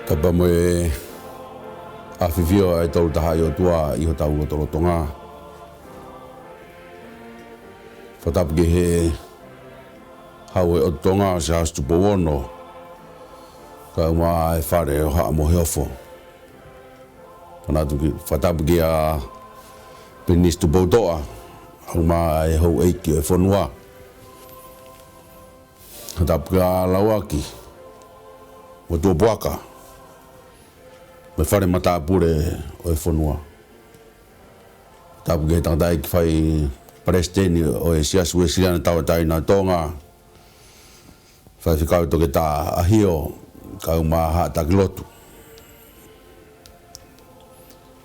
Tapa mo e awhiwhio e tolu taha i o tua i ho tau o tolo Tonga. Whatapu ke he hau e o Tonga se has tupu ono. Ka uma e whare o haa mo heofo. Whatapu ke a penis tupu toa. Au ma e hou eiki e whanua. Whatapu ke a lauaki. O tua puaka. Me whare mata pure o e whanua. Tapu ke tangata ki whai paresteni o e Siasi Uesiliana Tau'ataina Tonga. Faifekau toke tā ahio kau maha taki Lotu.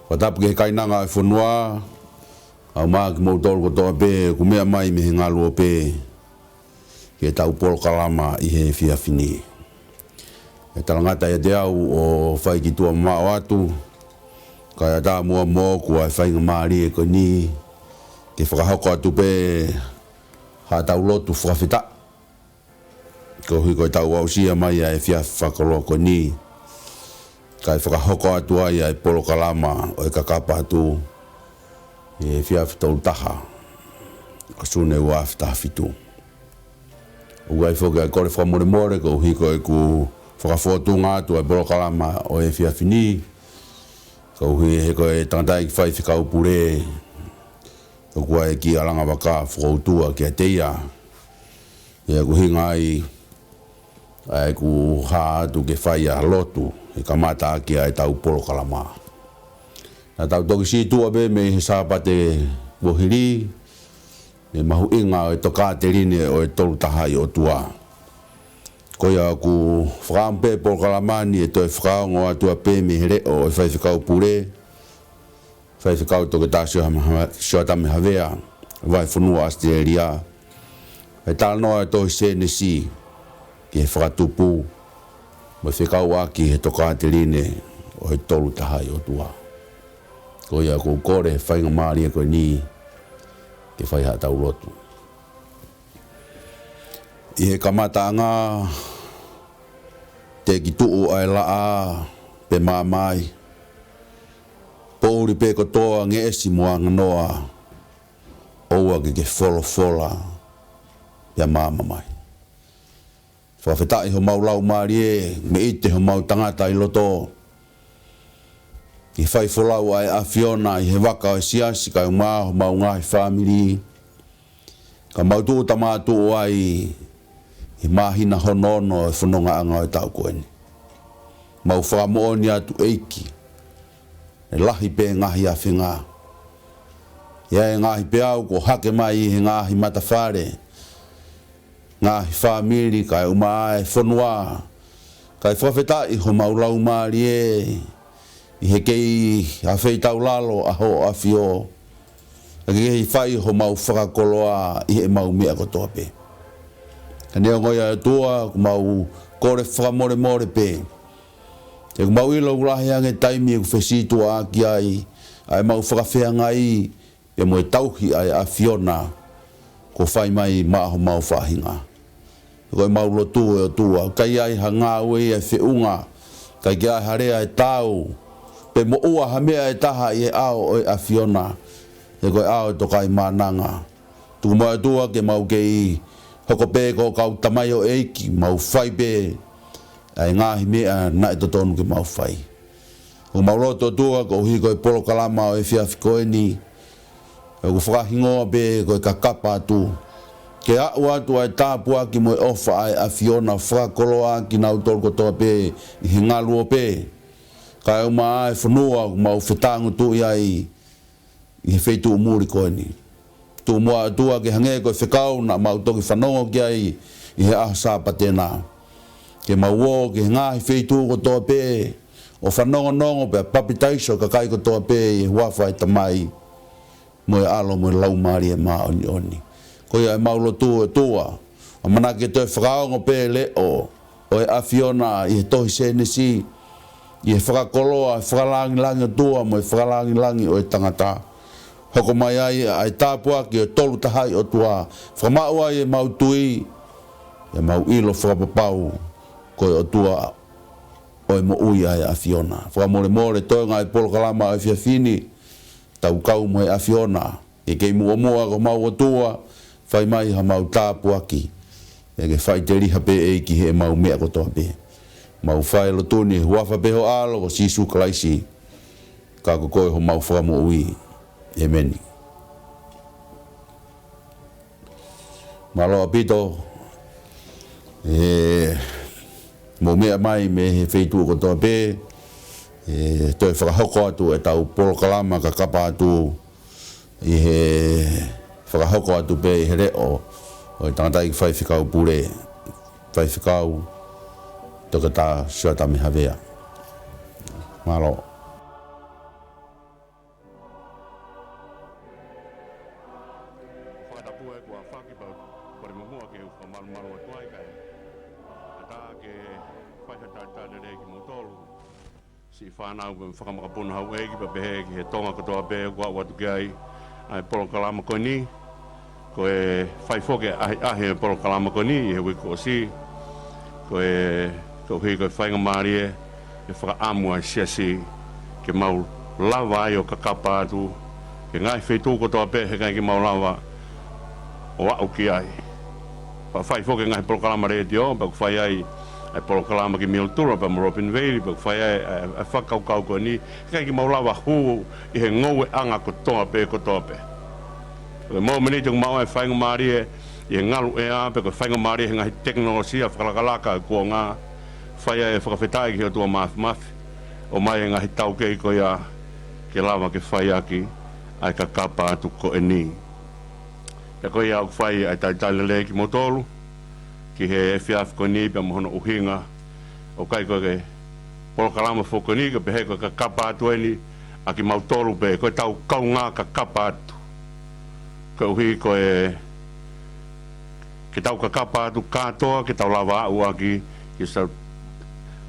Whatapu ke kainanga e whanua. Au maa ki mautoro kotoa pe kumea mai me he ngalu o pe. Ke tau Polokalama i he whiawhini. E talangata e te au o whai ki tua mao atu. Ka tā mua mō kua e whainga maari e koe ni. Ke whakahoko atu pe ha tau Lotu whakawhita. Ko hui koe tau ausia mai a e whia whakaloa koe ni. Ka e whakahoko atu ai a e Polokalama o e KAKAPA ATU. E whia whitau taha. O sune ua whitaha whitu. Uai whoke a kore whamore more ko hui koe ku whakafotunga atu a Polokalama o e whiawhini. Kau hui he koe tangatai ki Faifekau Pule. Kau kua e ki alanga waka fokoutua ki a teia. Ia ku hinga ai. Ai ku haa atu ke whai a Lotu. E kamata ki a e tau Polokalama. Na tau toki si tua be me he sāpate wohiri. Me mahu'inga'ia o e tokateline o e tolu taha i o tua. Koia ku whakampe Polokalamani e toi whakaongo atua pe me here o e Faifekau Pule. Faifekau toke tā Siotame Havea. Vahefonua Aositelelia. E tāla noa e Tohi Senesi. Ki he whakatupu. Mo whikau aki he tokateline o e tolu taha i o tua. Koia ku kore whainga maari e koe ni. Ke whai ha tau Lotu. I he kamataanga te ki tuu ai laa pe mamai. Pouri pe kotoa nge esi moanga noa. Oua ke wholofola pia mamamai. Whawhetai ho maulau maari e me ite ho mau tangata i loto. I whai wholau ai awhiona i he waka o siasi kai maa ho mau ngahi whamiri. Ka mau tuu tamatu ai i mahina hono e whanonga e tau koeni. Mau whakamooni atu eiki. E lahi pe ngahi a whinga. Ia e ngahi pe au ko hake mai i he ngahi matawhare. Ngahi whamiri kai umaa e whanua. Kai whawhetai ho maulau maari e. I he kei a whei tau lalo aho a whio. A kei whai ho mau whakakoloa i he mau mea kotoa pe. Ka nea ngoia e tua, ku mau kore whakamore more pe. Te ku mau ilo ulahi ange taimi e ku whesitua aki ai. Ai mau whakawhea ngai e mo e tauhi ai a whiona. Ko whai mai maaho mau whahinga. Ko e mau Lotu e o tua. Kai ai ha ngā ue e whiunga. Kai ki ai harea e tau. Pe mo ua ha mea e taha i e ao o e a whiona. E koe ao e tokai mananga. Tuku mau e tua ke mau kei hoko pe ko kau tamai o eiki mau whai pe. Ai ngahi mea na e totonu ke mau whai. O mau Lotu tua ko hui koe Polokalama o e whiawhikoeni. E ko whakahingoa pe koe KAKAPA ATU. Ke au atu ai tāpua ki mo e ofa ai a whiona whakakoloa ki nau tolu kotoa pe i he ngalu o pe. Ka e uma e whanua mau whetangu tu i ai i he wheitu umuri koeni. Tu mua atua ke hange koe whekau na mau toki whanongo ki ai i he aha sāpate nā. Ke mau o ke ngāhi wheitu kotoa pe o whanongo nongo pe papitaiso ka kai kotoa pe i huawhai tamai mo e alo mo e lau maari e maa oni oni. Koia e mau Lotu e tua. O manake te whakaongo pe leo o e awhiona i he Tohi Senesi. I e whakakoloa, whakalangi-langi o tua mo e whakalangi-langi o e tangata. Hoko mai ai ai tāpua ki o tolu tahai o tua. Whamau ai e mau tui, e mau ilo whakapapau koe o tua o mo ui ai afiona. Wha mole Tonga e Polokalama ai fiafini, tau kau mo e afiona, e kei mua mua ko mau atua, whai mai ha mau tāpu aki, e ke whai te riha pe e ki he mau mea ko toa pe. Mau whai Lotu ni huafa pe ho alo ko sisu kalaisi, ka ko koe ho mau wha mo ui, e meni. Malo apito, mo mea mai me he wheitu ko toa pe, toi whakahoko atu e tau Polokalama KAKAPA ATU i he whakahoko atu pe i he reo o i tangatai ki Faifekau Pule, Faifekau Tokata Siotame Havea. Malo. Si whanau me whakamakapuna hau egi pa pehe ki he Tonga katoa pehe kua watu ki ai ai Polokalama koe ni ko e whaifoke ahe e Polokalama koe ni i he wiko o si ko e hui koe whainga maarie e whakaamu ai siasi ke mau lava ai o KAKAPA ATU ke ngai whaitu katoa pehe kai ki mau lava o au ki ai whaifoke ngai Polokalama rei te o pa ku whai ai ai Polokalama ki miltura pa Moropin Valley pa whai ai whakaukau koe ni kai ki maulawa hu i he ngou e anga ko toa pe. Koe mau meniti ku mau ai whainga maarie i he ngalu e a pe koe whainga maarie he ngahi teknolosia whakalakalaka kua ngā whai ai whakawhetai ki o tua mafi o mai e ngahi tau kei koe a ke lava ke whai aki ai KAKAPA ATU koe ni. Pea koe au whai ai taitalele ki motolu ki he fiaf ko ni pe hono uhinga o kai ko ke Polokalama foko ni ke pe ko KAKAPA ATU ni aki mau tolu pe ko tau kau nga KAKAPA ATU ko uhi ko e ke tau KAKAPA ATU katoa ke tau lava u aki ki sa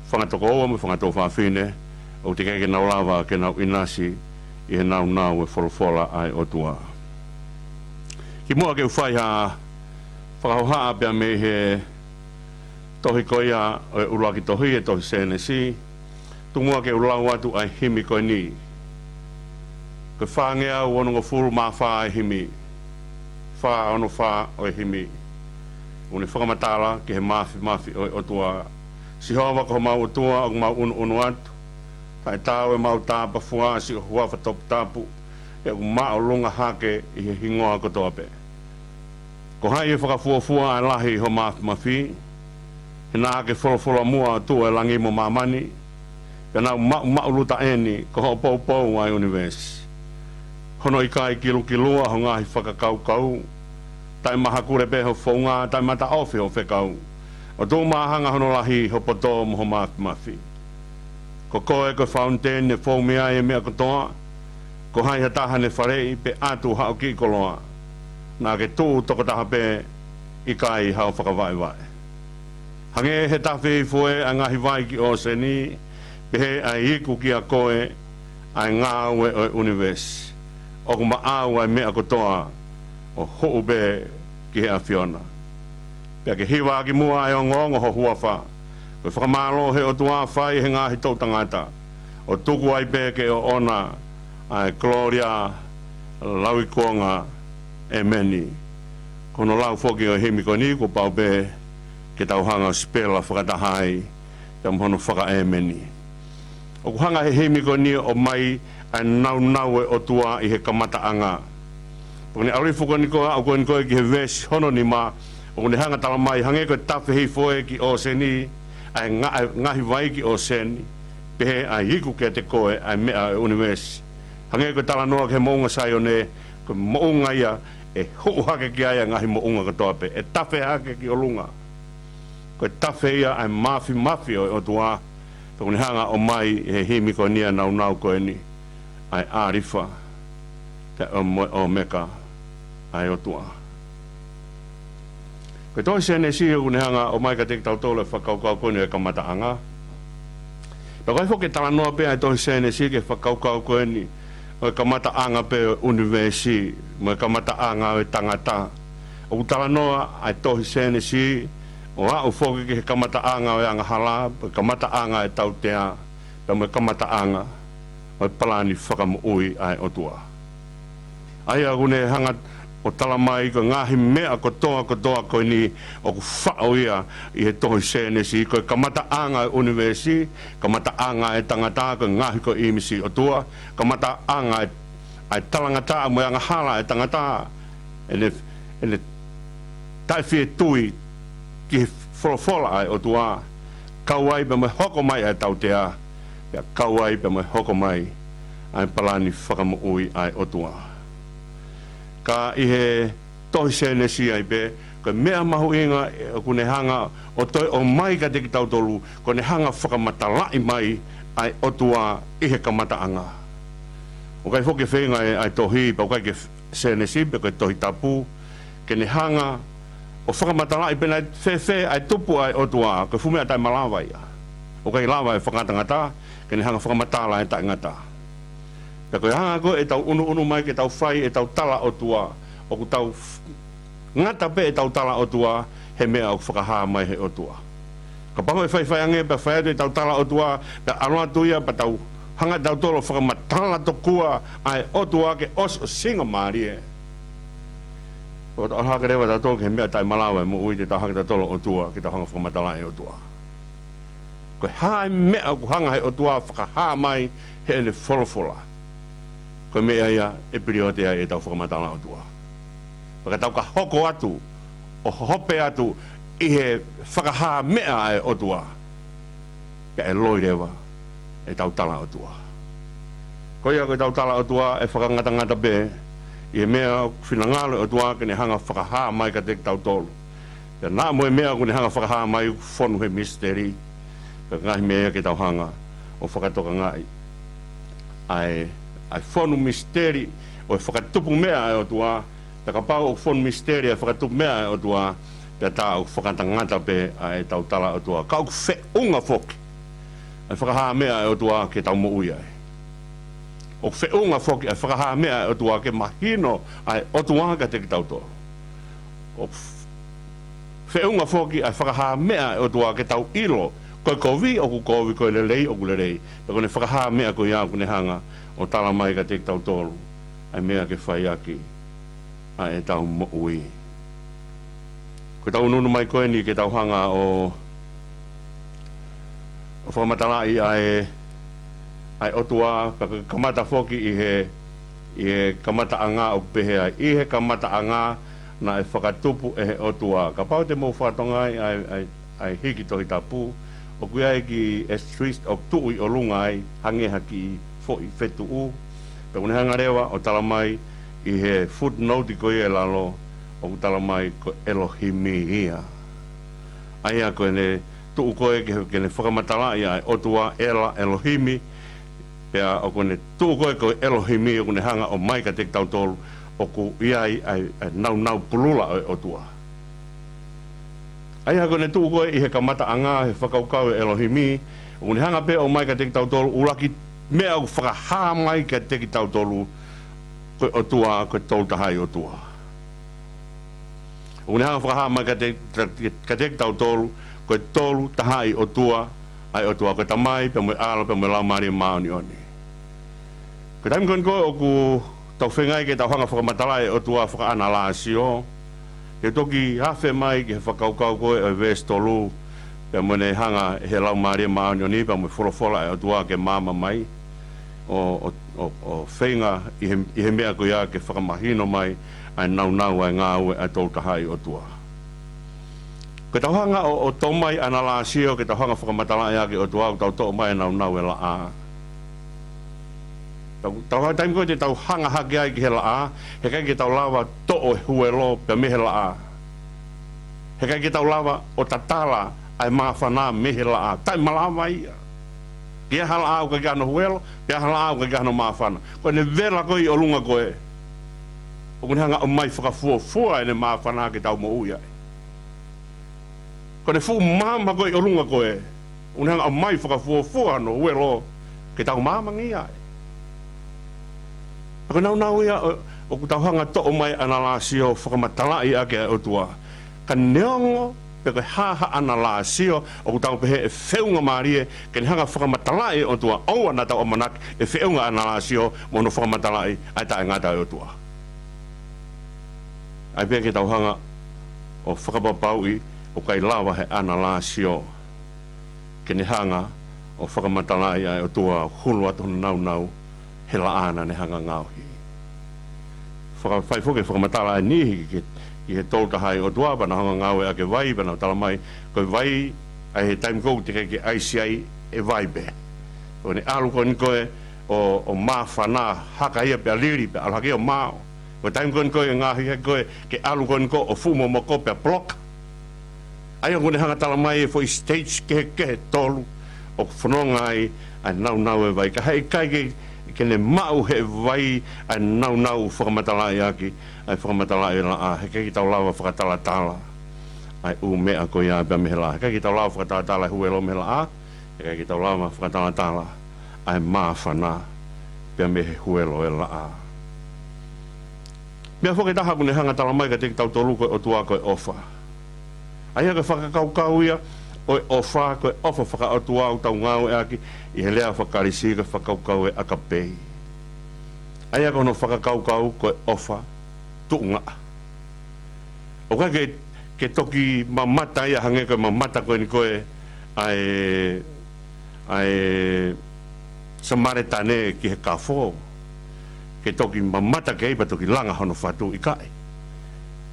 whangatoko o me whangatoko whawhine o te kei ke nau lava ke nau inasi i he nau e wholofola ai o tua ki mua ke uwhai ha whakauhaa pia me he tohi koia o e ula ki tohi e Tohi Senesi tumua ke ulau atu ai himi koe ni koe whangea u ono ngofuru maa wha ai himi wha ono wha o e himi une whakamatala ke he mafi o e otua si hoa ko mau otua o mau unu atu tai tau e mau tāpa fua si huafa tapu e u maa o lunga hake i he hingoa kotoa pe. Ko hai e whakafuafua ai lahi ho mafi, he nā ke wholofola mua tu e langi mo mamani, pe nā mauluta eni ko ho pou ai universe. Hono i kai kilua ho ngahi whakakaukau, tai maha kure pe ho whaunga, tai mata ofi ho whekau. O tō mahanga hono lahi ho poto mo ho mafi. Ko koe ko fountain e whaumea e mea kotoa, ko hai ha taha ne wharei pe atu hao ki koloa. Nā ke tū tokataha pe i kai hao whakawai. Hange he tawhi fue a ngahi vai ki o seni, pe he ai iku ki a koe ai ngā ue o universe. O kuma au ai mea kotoa o ho'u be ki he awhiona. Pea ke hiwa ki mua ai o ngongo ho huawha. Koe whakamalo he o tua whai he ngahi tau tangata. O tuku ai pe ke o ona ai Gloria lauikuonga e meni. Kono lau foki o himi ko ni ko pau be ke tau hanga spela whakatahai te mhono whaka e meni. O ku hanga he himi ko ni o mai ai nau e o tua i he kamata anga. Pone auri fuko ni ko au ko ni ko ki he vesi hono ni ma o kone hanga tala mai hange ko tafe hei foe ki o seni ai ngahi vai ki o seni pehe ai hiku ke te koe ai mea e universe. Hange ko tala noa ke mounga sai o ne ko mahu'inga'ia e ho'u hake ki aia ngahi mahu'inga katoa pe e tafe hake ki o lunga ko tafe ia ai mafi o tua pe kone hanga o mai he himi ko nia nau koe ni ai arifa te o meka ai o tua. Ko Tohi Senesi o kone hanga o mai ka te tau tole whakaukau koe ni e kamata anga. Pe koe fo ke tala noa pe ai Tohi Senesi ke whakaukau koe ni o kamata anga pe universi mo kamata anga o tangata o tala noa ai Tohi Senesi O a o foki ke kamataanga o anga hala, kamataanga e tau tea, pe me kamataanga o palani whakamuui ai o tua. Ai agune hanga o talamai ko ngahi mea ko toa ko ni o ku whao ia i he Tohi Senesi, ko kamataanga e universi, kamataanga e tangata ko ngahi ko imisi o tua, kamataanga e talangata mo anga hala e tangata, ele taiwhi e tui, ki wholofola ai o tua, kauai pe me hoko mai ai tau tea, pia kauai pe me hoko mai ai palani whakamuui ai o tua. Ka i he Tohi Senesi ai pe, ko mea mahu'inga e kune hanga o toi o mai ka teki tau tolu, ko ne hanga whakamatalai mai ai o tua i he kamataanga. O kai whoke whenga ai tohi, pa o kai ke Senesi, pe kai Tohitapu, ke ne hanga o whakamatalai pena whewhe ai tupu ai o tua, ko fume atai malawa ia. O kai lawa e whakatangata, ke ne hanga whakamatala e tai ngata. Pe koe hanga koe e tau unu mai ke tau whai e tau tala o tua, o ku tau ngata pe e tau tala o tua, he mea o whakaha mai he o tua. Ka pango e whai ange pe whai atu e tau tala o tua, pe aroa tuia pa tau hanga tau tolo whakamatala to kua ai o tua ke os o singa maari e. O tau haka rewa tau tolo ke he mea tai malawa e mo ui te tau hanga tau tolo o tua, ke tau hanga whakamatala e o tua. Koe hae mea ku hanga he o tua whakaha mai he ele wholofola. Koe mea ia e piriotea e tau whakamatala o tua. Paka tau ka hoko atu, o hope atu, i he whakaha mea e o tua. Ka e loi rewa e tau tala o tua. Koe ia koe tau tala o tua e whakangata be, i he mea whinangalo o tua kene hanga whakaha mai ka teki tau tolu. Ka nā moe mea kune hanga whakaha mai whonu he misteri, ka ngahi mea ke tau hanga o whakatoka ngai. Ai whonu misteri o e whakatupu mea e o tua, ta ka pau o whonu misteri e whakatupu mea e o tua, pe ta o whakatangata pe e tau tala o tua. Ka o whe unga whoki, e whakaha mea e o tua ke tau mo ui ai. O whe unga whoki e whakaha mea e o tua ke mahino ai o tua ka teki tau toa. O whe unga whoki e whakaha mea e o tua ke tau ilo, koe kovi o ku kovi, koe lelei o ku lelei. Pe kone whakaha mea koe ia kune hanga, o tala mai ka teki tau tolu, ai mea ke whai aki, ai e tau mo ui. Ko tau nunu mai koe ni ke tau hanga o whakamatala ai otua, ka kamata whoki i he kamata anga o pehe ai, i he kamata anga na e whakatupu e he otua. Ka pau te mō whatongai ai hiki Tohitapu, o kuia e ki estrist o tui o lunga ai, hangeha ki fo'i whetuu, pe kune hanga rewa o talamai i he footnote ko i e lalo, o ku talamai ko Elohimia. Aia koe ne tuu koe ke ne whakamatala i ai otua Elohimi, pea o kone tuu koe ko Elohimi o kune hanga o mai ka tek tau tolu, o ku iai ai nau pulula o otua. Aia koe ne tuu koe i he kamata anga he whakaukau Elohimi, o kune hanga pe o mai ka tek tau tolu, ulaki mea o whakaha mai ka teki tau tolu koe o tua, koe tolu tahai o tua. O kune hanga whakaha mai ka teki tau tolu, koe tolu tahai o tua, ai o tua koe tamai, pe moe ala, pe moe lau maari maoni oni. Koe taimi koe koe o ku tau whengai ke tau hanga whakamatalai o tua whakaana laasio, ke toki hawhe mai ke whakaukau koe o ves tolu, pe moe hanga he lau maari maoni oni, pe moe wholofola o tua ke mama mai, o whenga i he mea koe ia ke whakamahino mai ai nau ai ngā ue ai tolu tahai o tua. Ke tau hanga o tomai ana la sio, ke tau hanga whakamatala ia ke o tua tau to mai nau e la a. Tau hanga taimi koe te tau hanga hake ai ki he la a, he kai ke tau lawa to o huelo pe me he la a. He kai ke tau lawa o tatala ai mawhana me he la a. Tai malawa ia. Kia hala au ka gano huelo, kia hala au ka gano mawhana. Koe ne vera koe o lunga koe. O kune hanga o mai whakafua e ne mawhana ke tau mo ui ai. Koe ne fu mama koe o lunga koe. O kune hanga o mai whakafua no huelo ke tau mama ngi ai. Koe nau ia o ku tau hanga to o mai analasio whakamatala i ake o tua. Ka neongo pe ko ha ana la sio o tau pe e feunga marie ke ni hanga whakamatalai o tua aua na tau amanak e feunga ana la sio mo no whakamatalai ai ta ngata o tua ai pe ke tau hanga o whakapapaui o kai lawa he ana la sio ke ni hanga o whakamatalai ai o tua hulu atu nau he la ana ne hanga ngauhi Faifekau whakamatala ni ki he tolta hai o tua bana hanga ngawe a ke vai bana tala mai ko vai ai he time go te ke ICI e vai be o ne alu ko ni ko o mafana haka ia pe aliri pe alhaki o mao o time go ni ko nga hi ko ke alu ko ni ko o fumo mo ko pe block ai o ne hanga tala mai fo stage ke tolu o fononga ai nau e vai ka hai kai ke ne mau he vai ai nau whakamatala aki ai whakamatala la a he ki tau lawa whakatala ai u mea ko ia pe me la he ki tau lawa whakatala huelo me la a he ki tau lawa whakatala ai mafana pe me huelo e la a mea whake taha kune hanga tala mai ka te tau tolu ko o tua ko e ofa ai ka whakakau ia o ofa ko ofa whaka o tua o tau ngau e aki i he lea whakarisi ka whakaukau e akapei. Aia kono whakaukau ko e ofa tuunga. O ka ke toki mamata ia hange ko mamata ko ni koe ai samaretane ki he kafo. Ke toki mamata ke ipa toki langa hono whatu i kai.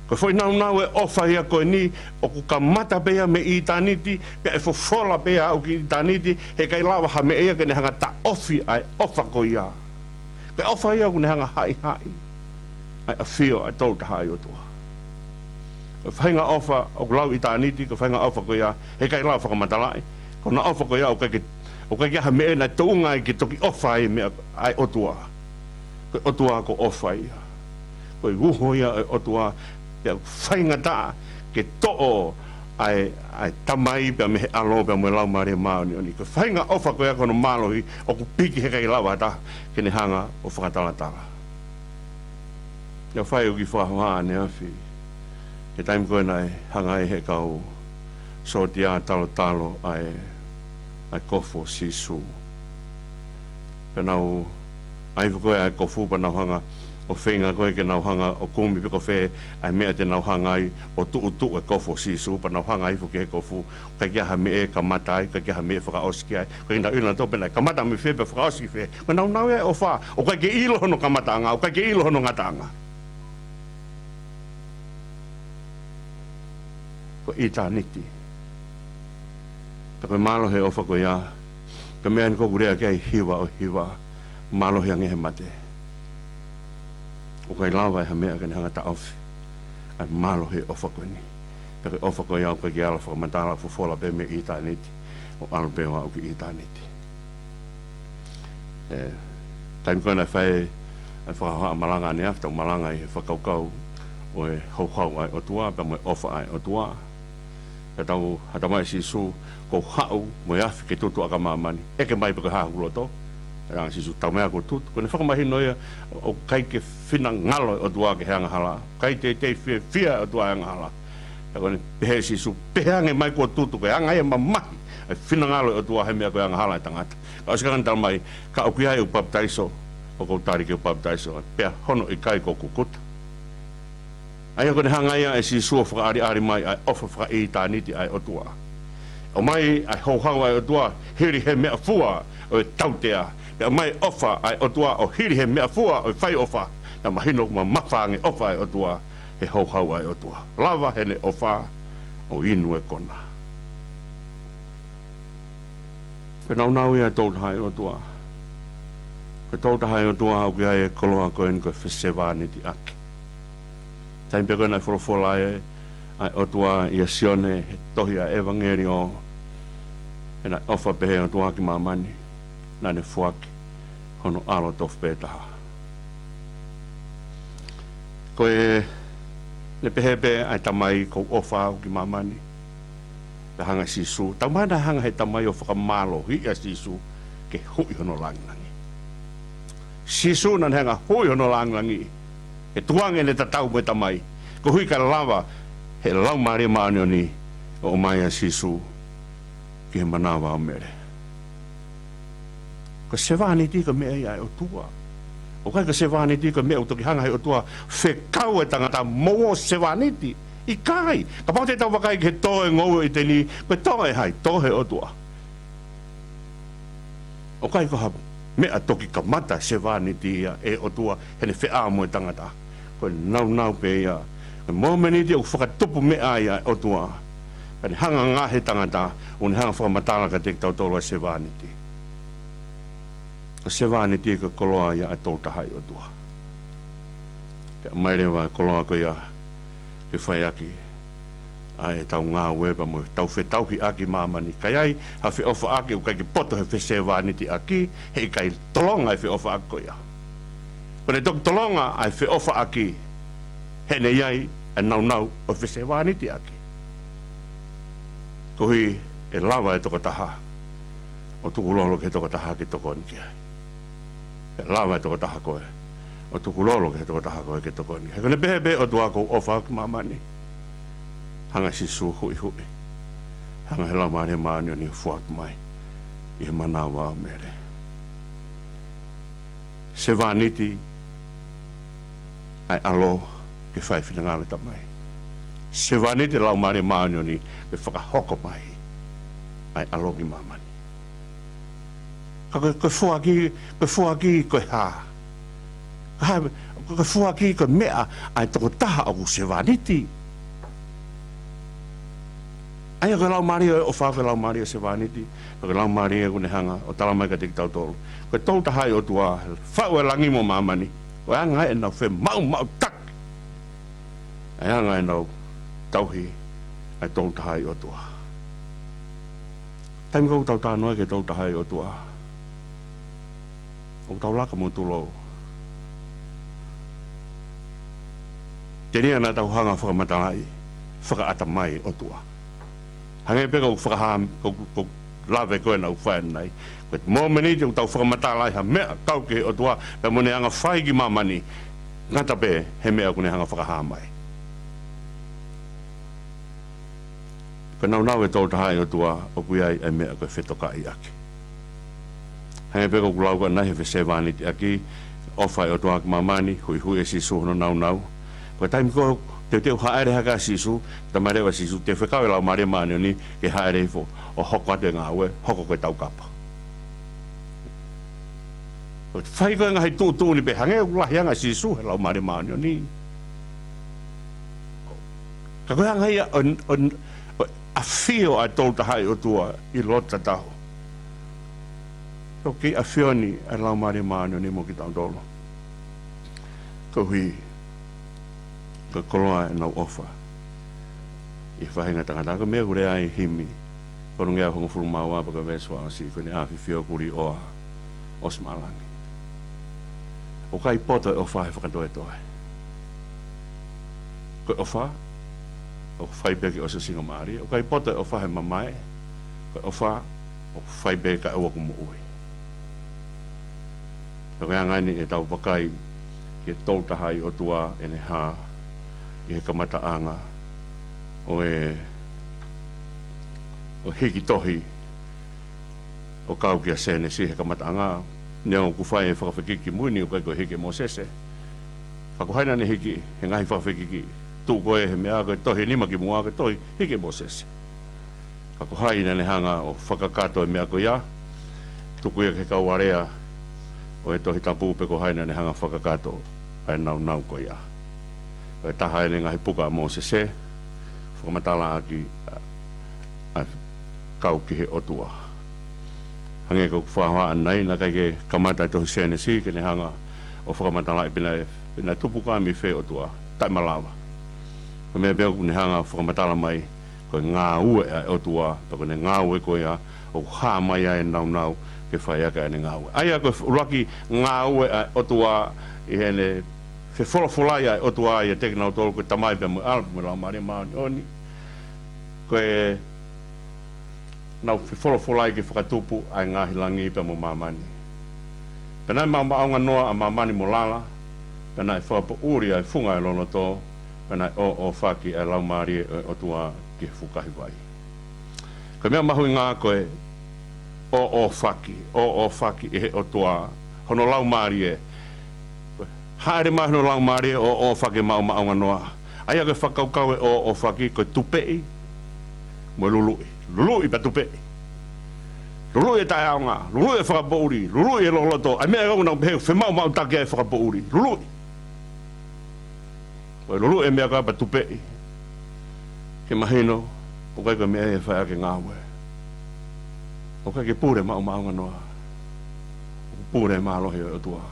Ko foi nau e ofa ia ko ni o ku kamata bea me i taniti pe e fofola bea o ki taniti he kai lawa ha me ia ke ne hanga ta ofi ai ofa ko ia pe ofa ia ku ne hanga hai ai a feel I told hai o tua ko fainga ofa o lau i taniti ko fainga ofa ko ia he kai lawa ka matalai ko na ofa ko ia o kai ha me na tunga ki toki ofa ai me ai o tua ko ofa ia ko uho ia o tua pe fainga ta ke to'o ai tamai pe me alo pe mo lau mare mau ni ko fainga ofa ko ya kono malo hi o ku piki he kai lawa ta ke ne hanga o whakatala ya fai o ki whaha ne afi he time ko nai hanga he kau so dia talo ai kofo sisu pe nau ai ko ai kofu pa nau hanga o whenga koe ke nau hanga o kumi piko whe ai mea te nau hanga ai o tu e kofo sisu pa nau hanga ai fuke he kofu ka kia ha me e kamata ai ka kia ha me e whakaoski ai koe ina ina tope nai kamata me whe pe whakaoski whe koe nau e o wha o kai ke ilo hono kamata anga o kai ke ilo hono ngata anga ko i tā niti ta koe malo he ofa koe ia ka mea ni koku rea kei hiwa o hiwa malo he ange he mate o kai lawa e ha mea kani hanga ta ofi ai malo he ofa koe ni ka koe ofa koe ia o kai ki ala whakamatala fufola pe me i tā niti o alo pe wa o ki i tā niti taimi koe nai whae ai whakahoa malanga ni afta o malanga i he whakaukau o e hauhau ai o tua pe mo e ofa ai o tua e tau hatamai si su ko hau mo e afi ke tutu aka mamani e ke mai pe ka hahu loto rang si su tau mea ko tutu ko ne whakamahi noia o kai ke whina ngalo o tua ke heanga hala kai te fia o tua heanga hala e ko ne pehe si su pehange mai ko tutu ko heanga e mamahi e whina ngalo o tua he mea ko heanga hala e tangata ka o sikakan tal mai ka o kuihai o paptaiso o kou tari ke o paptaiso pea hono i kai ko kukuta ai ko ne hanga ia e si su whakaari mai ai ofa whaka i tāniti ai o tua o mai ai hauhau ai o tua hiri he mea fua o e tautea pe mai ofa ai o tua o hiri he mea fua o e whai ofa na mahino ma mawhange ofa ai o tua he hauhau ai o tua lava he ne ofa o inu e kona pe nau ia tautahai o tua pe tautahai o tua au ki ai e koloha koen ko e whesewani ti ake taim pe koe nai wholofola ai o tua i a sione he tohi a evangelio e nai ofa pehe o tua ki mamani nai ne fuaki hono alo tof pētaha koe ne pehe pe ai tamai kou ofa au ki mamani pe hanga sisu tamai na hanga he tamai o whakamalo hi a sisu ke hui hono langlangi sisu nan hanga hui hono langlangi e tuange ne tatau mo tamai ko hui ka lava he lau mare maano ni o mai a sisu ki manawa o mere. Ka se vani ti ka mea ia o tua. O kai ka se vani ti ka mea o toki hanga o tua whekau e tangata mo se vani ti. I kai. Ka pao te tau wakai ke toe ngou i te ni, koe toe hai, tohe o tua. O kai ka hapu, mea toki ka mata se vani ti ia e o tua, hene whea mo e tangata. Koe nau pe ia. Koe momeni ti o whakatupu mea ia o tua. Kani hanga ngahe tangata, o ni hanga whakamatala ka te tau tolo se vani ti. Ka se vani ti ka koloa ia e toltahai o tua. Te mairewa koloa ko ia, ke whai aki ai tau ngā weba mo tau whetau ki aki mamani kai ai ha whi ofa aki u kai ki poto he whese wāniti aki hei kai tolonga ai whi ofa aki ko ia kone tok tolonga ai whi ofa aki he ne iai e nau o whese wāniti aki kohi e lawa e toko taha o tukulolo ke toko taha ki toko ni ki ai e lawa e toko taha koe o tukulolo ke toko taha koe ke toko ni. He kone behe o tua kou ofa ki mamani. Hanga si su hui. Hanga he lau maare maani o ni fuak mai. I he manawa mere. Se vaniti ai alo ke whaifina ngale ta mai. Se vaniti lau maare maani o ni ke whakahoko mai. Ai alo ki mamani. Koe fuaki koe haa. Ka fuaki ka mea ai toko taha o se vaniti. Ai ka lau maria o whawhe lau maria se vaniti. Ka lau maria kune hanga o talamai ka tiki tau tolu. Ka tau tahai o tua whau e langi mo mamani. Ko anga e nau whe mau tak. Ai anga e nau tauhi ai tau tahai o tua. Taimi kou tau tānoa ke tau tahai o tua. O tau laka mo tulou. Tēnei ana tau hanga whakamatalai, whakaatamai o tua. Hangai peka o whakaham, ko lawe koe nau whaenai. Koe mōmeni te o tau whakamatalai ha mea kauke o tua, pe mone anga whai ki mamani, ngata pe he mea kune hanga whakahamai. Koe nau e tau tahai o tua, o kuiai e mea koe whetoka i aki. Hangai peka o kulau koe nahi whese vani ti aki, ofai o tua ki mamani, hui e si suhono nau. Ko taimi ko te haere haka sisu, ta marewa sisu, te whekau e lau mare maani ni ke haere fo o hoko ate ngā ue, hoko koe tau kapa. Ko whai koe ngahi tū ni pe hange ulahi anga sisu he lau mare maani ni. Ka koe anga ia a whio a tōta hai o tua i lota taho. Ko ki a whio ni a lau mare maani ni mo ki tau tolo. Ko hui ka koloa e nau ofa i whahinga tangata ka mea kure ai himi kono ngea hongo furu maua pa ka veswa si kone awhi whio kuri oa o smalangi o kai poto e ofa he whakatoe toe ko ofa o whaipeki o se singo maari o kai poto e ofa he mamae ko ofa o whaipeka e waku mo ui o kai angani e tau wakai ke tautahai o tua ene haa i he kamataanga o hiki tohi o Kaukia Senesi he kamataanga neo kuwhai e whakawhikiki muini o kai ko hiki mo sese whakuhaina ne hiki he ngahi whakawhikiki tū koe he mea koe tohi nima ki mua koe tohi hiki mo sese whakuhaina ne hanga o fakakato e mea koe ia tuku ia ke kauarea o e Tohitapu pe ko haina ne hanga fakakato ai nau koe ia e taha e ngahi puka mo se whakamatala aki a kau ki he otua. Hange ko whahoa anai na kai ke kamata Tohi Senesi ke ne hanga o whakamatala i pina tupu kami whe otua, tai malawa. Ko mea bea ku ne hanga whakamatala mai ko ngā ue a otua, pa ko ne ngā ue ko ia o hā mai ai nau ke whai aka e ne ngā ue. Aia ko uraki ngā ue a otua i hene fe folai ai o tua ia teki nau tolu koe tamai pe mo alpu me lau maare maani oni koe nau fe folai ki whakatupu ai ngahi langi pe mo mamani penai maunga noa a mamani mo lala penai whapa uri ai funga e lono tō penai o whaki ai lau maari o tua ki fukahi vai Ko mea mahu'inga'ia koe o faki e o tua hono lau maari e. Haere mai hono lau maari e o faki maunga noa. Aia koe whakaukau e o faki koe tupei mo lului pa tupei. Lului e tae aonga, lului e whakapouri, lului e loloto. Ai mea gau nang pehe whemau take e whakapouri, lului. Koe lului e mea koe pa tupei. Ke mahino, o kai koe mea e whaia ke ngāwe. O kai ke pūre maunga noa. Pūre mālohi o tua.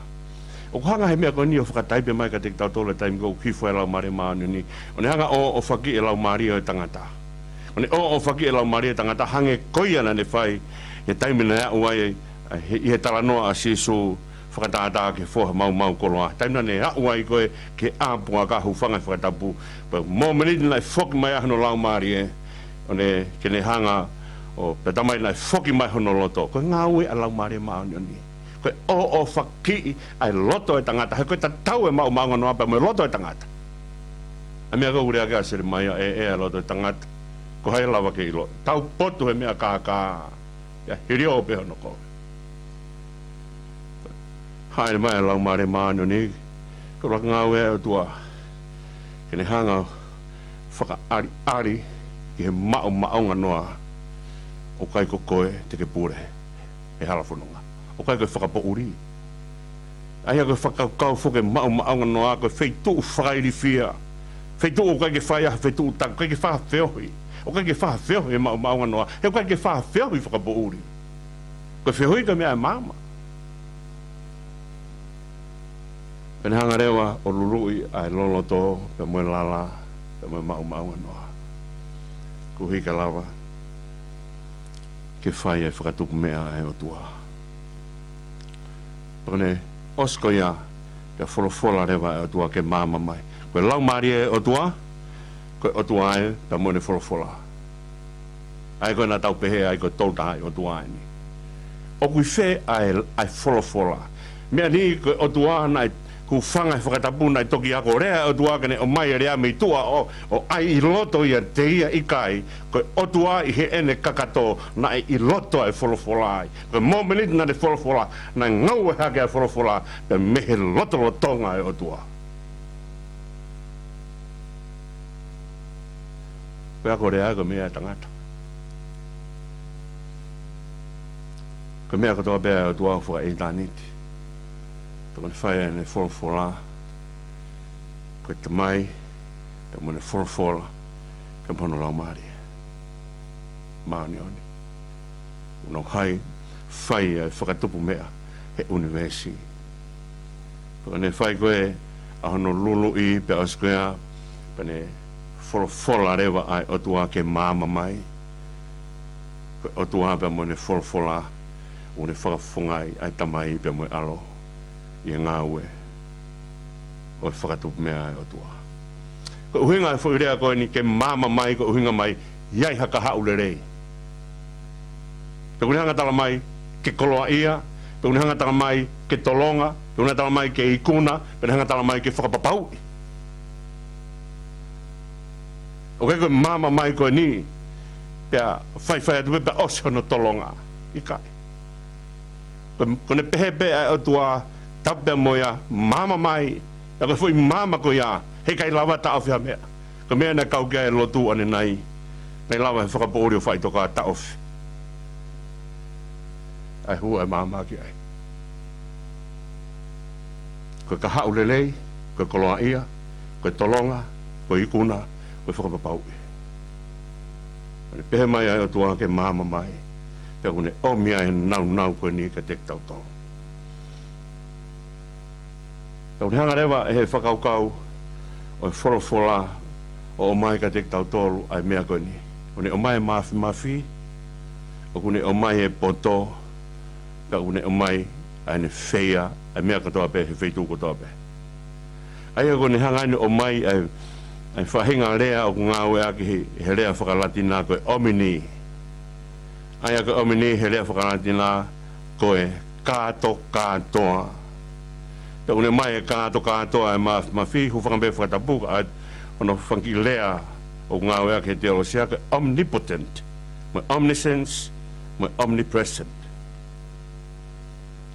O hanga he mea koe ni o whakataipe mai ka te tautole taimi kou kifo e lau mare maanu ni. O ne hanga o whaki e lau mari o e tangata. O ne o whaki e lau mari e tangata hange koiana ne whai e taimi na ea uai i he talanoa a sisu whakatata ke whoha mau koloa. Taimi na ne ea uai koe ke āpunga ka hufanga whakatapu. Mō meniti nai whoki mai ahano lau mari e. O ne ke ne hanga o petamai nai whoki mai hono loto. Koe ngā ue a lau mari e maanu ni. Koe o whaki ai loto e tangata. He koe ta tau e maunga noa pa mo loto e tangata. A mea ka urea ka sere mai e loto e tangata. Ko hai lawa ke ilo. Tau potu he mea kākā. Ia hiri o peho no koe. Haere mai a lau mare maano ni. Ko raka ngā ue o tua. Ke ne hanga whaka ari. Ki he maunga noa. O kai ko koe te ke pūre. E halafonunga. O kai koe whakapouri. Aia koe whakakau whoke maunga noa koe wheitu whakairi whia. Wheitu o kai ke whaia, wheitu tak, kai ke whawheohi. O kai ke whawheohi e maunga noa. He o kai ke whawheohi whakapouri. Koe wheohi ka mea e mama. Pene hanga rewa o lului ai loloto, pe moe lala, pe moe maunga noa. Kuhi ka lawa. Ke whaia e whakatupu mea e o tua. Pone osko ia ke wholofola rewa e o tua ke mama mai. Koe lau maari e o tua, koe o tua e ta mone wholofola. Ai koe nā tau pehe ai koe tauta ai o tua e ni. O kui whe ai wholofola. Mea ni koe o tua nai ku whanga e whakatapu nai toki ako rea o tua kane o mai rea mei tua o ai i loto ia te ia i kai koe o tua i he ene kakato nai i loto ai wholofola ai. Koe mō meniti nai wholofola nai ngau e hake ai wholofola pe mehe loto lo tonga ai o tua. Koe ako rea koe mea tangata. Koe mea katoa bea o tua whaka e taniti. Koe whaia ne wholofola. Koe te mai. Koe mone wholofola. Koe pono lau maari. Maani oni. Unau hai whaia e whakatupu mea he universi. Koe ne whai koe a hono lulu i pe auskoea. Pane wholofola rewa ai o tua ke mama mai. Koe o tua pe mone wholofola. Une whakafungai ai tamai pe moe alo. I ngā ue o e whakatupu mea o tua. Ko uhinga e whuirea koe ni ke mama mai, ko uhinga mai, iai haka haule rei. Pe unihanga tala mai ke koloa'ia, pe unihanga tala mai ke tolonga, pe unihanga tala mai ke ikuna, pe unihanga tala mai ke whakapapau. O ke koe mama mai koe ni, pea whaiwhai atu pe osi hono tolonga. I kai. Kone pehepe ai o tua, tape moia mama mai ya ko foi mama ko ya he kai lava ta ofia mea ko mea na kau ke lotu ane nai lava whakapori o whai toka ta of ai hua mama ki ai ko ka haulelei ko koloa'ia ko tolonga ko ikuna ko whakapapau pehe mai ai o tua ke mama mai pe kone omia e nau ko ni ka tek tau tau. Tau hanga rewa e he whakaukau o e wholofola o mai ka tek tau tolu ai mea koe ni. O ne o mai mafi, o kune o mai e poto, ka kune o mai ai ne whea ai mea katoa pe he wheitu katoa pe. Ai ako ne hanga ane o mai ai whahinga rea o ngā ue aki he rea whakalatina koe omini. Ai ako omini he rea whakalatina koe katoa. Te une mai e kātoa e mawhi hu whakambe whakatapuka ai ono whankilea o ngā wea ke teolosia ke omnipotent my omniscience, my omnipresent.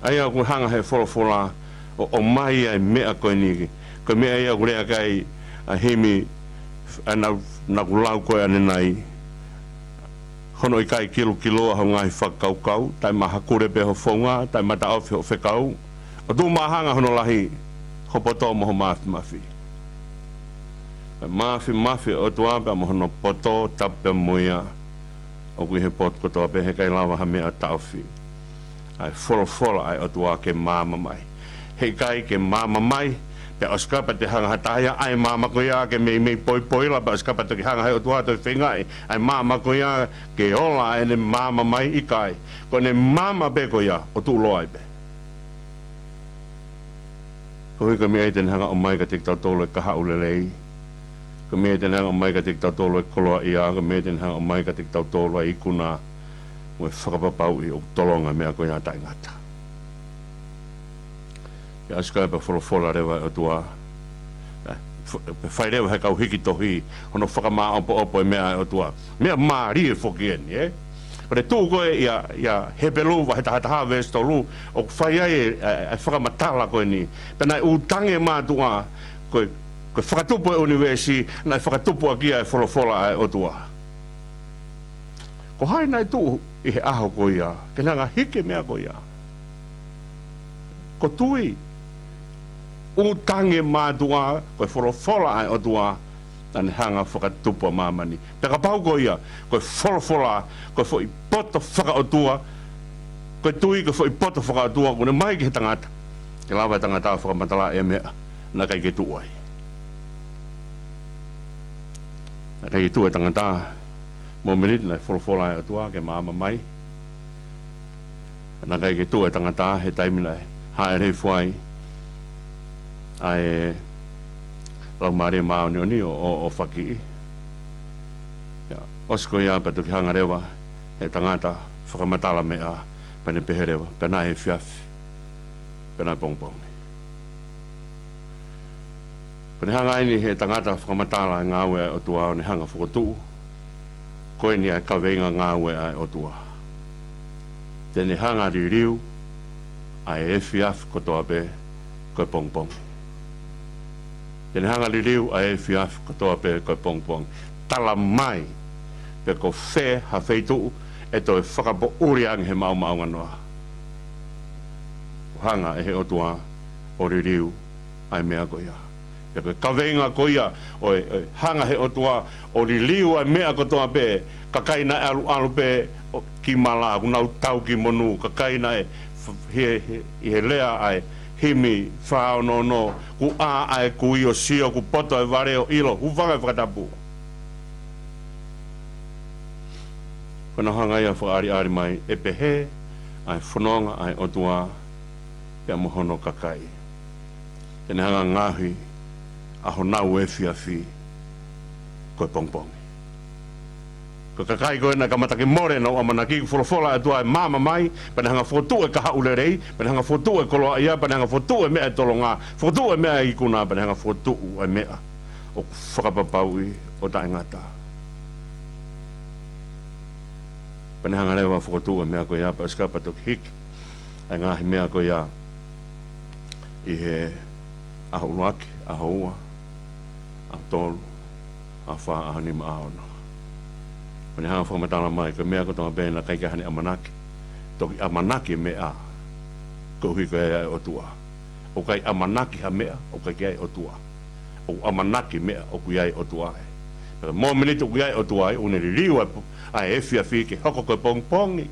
Aia ku hanga he wholofola o mai ai mea koe niki. Ko mea ia ku rea kai a hemi na ku lau koe ane nai. Hono i kai kiloa hau ngai whakaukau, tai maha kure pe ho whaunga, tai mata awhi ho whekau. O tu mahanga hono lahi, ho poto moho mafi. Mafi o tuape mo hono poto tape moia. O kui he pot kotoa pe he kai lawa ha mea tauwhi. Ai wholofola ai o tua ke mama mai. He kai ke mama mai, pe oskapa te hanga hataya, ai mama koia ke mei poi la, pe oskapa te hanga hai o tua te whingai, ai mama koia ke ola ene mama mai i kai. Ko ne mama pe koia o tu loai pe. Ko hika mi eiten hanga o mai ka tik tau tolo e kaha ulelei. Ko mi eiten hanga o mai ka tik tau tolo e koloa ia, ko mi eiten hanga o mai ka tik tau tolo e ikuna. Mo whakapapau i o tolonga mea koe ngā tai ngata. Ia askai pa wholofola rewa o tua. Whai rewa he kau hiki tohi, hono whakamaa opo e mea o tua. Mea maa rie whokieni, eh? Kore tū koe ia hepelu wa he tahataha vestolu, o whai ai e whakamatala koe ni. Pena u tange maa tua, koe whakatupu e universi, nai whakatupu a kia e wholofola o tua. Ko hai nai tū, i he aho ko ia, ke nanga hike mea ko ia. Ko tui, utange mātua, koe wholofola ai o tua, tani hanga whakatupa mamani. Peka pau ko ia, koe wholofola, koe fo i poto whaka o tua, koe tui koe fo i poto whaka o tua, kone mai ke he tangata. Ke lawa tangata whakamatala e mea, na kai ke tuai. Na kai ke tuai tangata, mo menit na wholofola ai o tua ke mama mai. Na kai ke tua tangata he taimina hae rei whai. Ai lau maare mao ni o whaki. Osko ia pa tuki hanga rewa he tangata whakamatala mea pane pehe rewa. Pena he whiawhi. Pena pongpong. Pane hanga ini he tangata whakamatala ngā ue o tua o ne hanga whakotuu. Koe ni ai kaweinga ngā ue ai o tua. Tene hanga ri riu, ai e whiaf kotoa pe, koe pongpong. Tene hanga ri riu, ai e whiaf kotoa pe, koe pongpong. Tala mai, pe ko whē ha wheitu, e toi whakapo uriang he mau nganoa. Hanga e he o tua, o ri riu, ai mea koia. Pe koe kaweinga koia, o hanga he o tua, o ri riu ai mea kotoa pe, kakaina alu pe, ki mala, kunau tau ki monu, kakaina e he lea ai, himi, whao no, ku a ai ku io sio, ku poto e vareo ilo, hu wanga whakatapu. Kona hanga ia whaari mai, e pehe, ai whanonga ai otua, pia mohono kakai. Tene hanga ngahi, aho nau e whiawhi, koe pongpong. Ko kakai koe na kamataki more na amanaki ku wholofola e tua e mama mai, pane hanga whotu e kaha ulerei, pane hanga whotu e koloa ia, pane hanga whotu e mea e tolonga, whotu e mea e ikuna, pane hanga whotu e mea o whakapapaui o tae ngata. Pane hanga rewa whotu e mea ko ia, pa skapa tuk hiki, e ngahi mea ko ia, i he aho unuaki, aho ua, aho tolu, aho wha, aho nima aho no. Pane hanga whakamatala mai, ko mea ko tonga pēna kai ka hane amanaki. Toki amanaki mea, ko hui ko ea o tua. O kai amanaki ha mea, o kai kia o tua. O amanaki mea, o kui ai o tua e. Mō minito kui ai o tua e, uneri riu ai e whiawhi ke hoko koe pongpongi.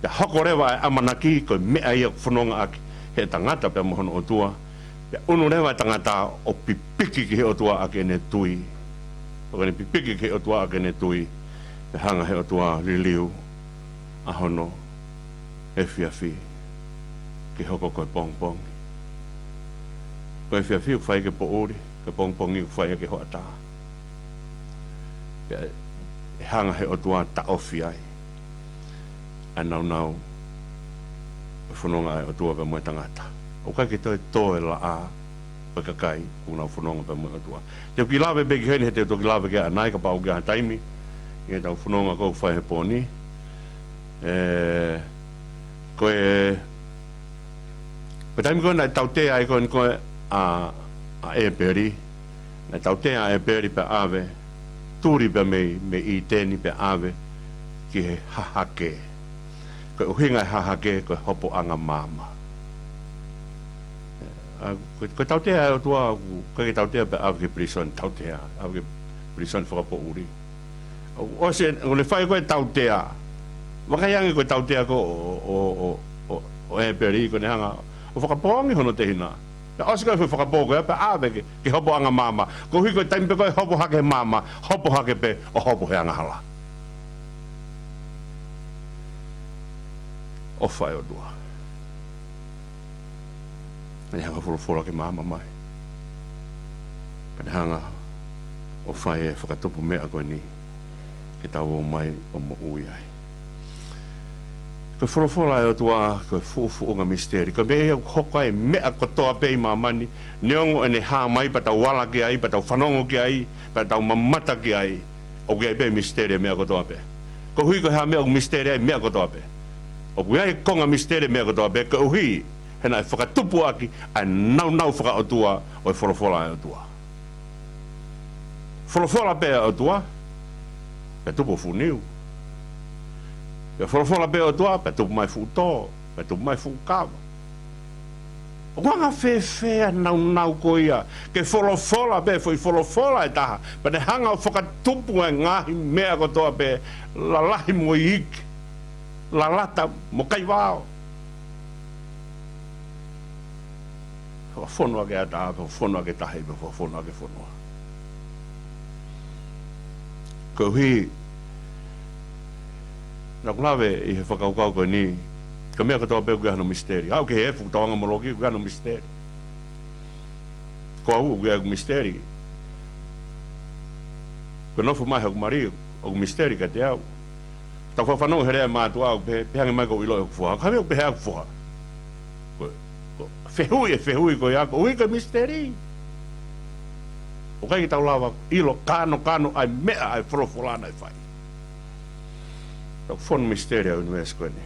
Pea hoko rewa ai amanaki, koe mea ia whanonga aki. He tangata pea mohono o tua. Pea unu rewa tangata o pipiki ki he o tua ake ne tui. O kane pipiki ki he o tua ake ne tui. Pe hanga he o tua riliu, ahono, e whiawhi, ki hoko koe pongpong. Koe whiawhi u whai ke po ori, ke pongpongi u whai ke hoa tā. Pe hanga he o tua ta ofi ai. A nau, whanonga ai o tua pe moe tangata. O kai ke toe la a, pe kakai, kuna whanonga pe moe o tua. Te uki lawe beki heni he te uki lawe ke anai ka pao ke a taimi, e tau whanonga kou whaiheponi. Koe taimi koe nai tautea ai koe a e peri. Nai tautea e peri pe ave. Turi pe me I teni pe ave ki he hahake. Koe uhinga e hahake koe hopo anga mama. Koe tautea e tua, koe tautea pe ave ki prison tautea. Ave ki prison whakapo uri. O se, ngone whai koe tautea. Wakaiangi koe tautea ko o e peri koe ne hanga. O whakapoangi hono te hina. O se koe whakapo koe pe ave ki hopo anga mama. Ko hui koe taimpe koe hopo hake mama. Hopo hake pe o hopo he anga hala. O whai o tua. Ni hanga furufura ke mama mai. Ni hanga o whai e whakatupu mea koe ni. Ke tau o mai o mo ui ai. Koe furufura e o tua koe fuufu unga misteri. Koe mea hoko ai mea kotoa pei mamani. Neongo e ne haa mai pa tau wala ki ai, pa tau whanongo ki ai, pa tau mamata ki ai. O ki ai pe misteri mea kotoa pe. Ko hui ko haa mea o misteri ai mea kotoa pe. O ki ai konga misteri mea kotoa pe. Ko hui hena e whakatupu aki ai nau whakaotua o e furufura e o tua. Furufura pe o tua. Pe tupu funiu. Pe furufura pe o tua, pe tupu mai futo, pe tupu mai fukava. O wanga whewhea nau koia, ke furufura pe foi furufura e taha, pe ne hanga o whakatupu e ngahi mea kotoa pe la lahi mo iki, la lata mo kai wao. Faifekau ke ata, Faifekau ke tahi, Faifekau ke whanua. Ko hui, na kulawe I he whakaukau koe ni, ka mea katoa pēu ke hano misteri. Au ke he efu tawanga moloki, ke hano misteri. Ko au ke hano misteri. Ko nofu mai haku mari, o misteri ka te au. Tau whawhanau herea mātu au, pehangi mai ko ilo e kufuha. Ka mea pehe aku fuha. Fehui ko ia ko ui ka misteri. O kai ki tau lawa ilo kano ai mea ai furufurana ai whai. Tau whonu misteri au nues koe ni.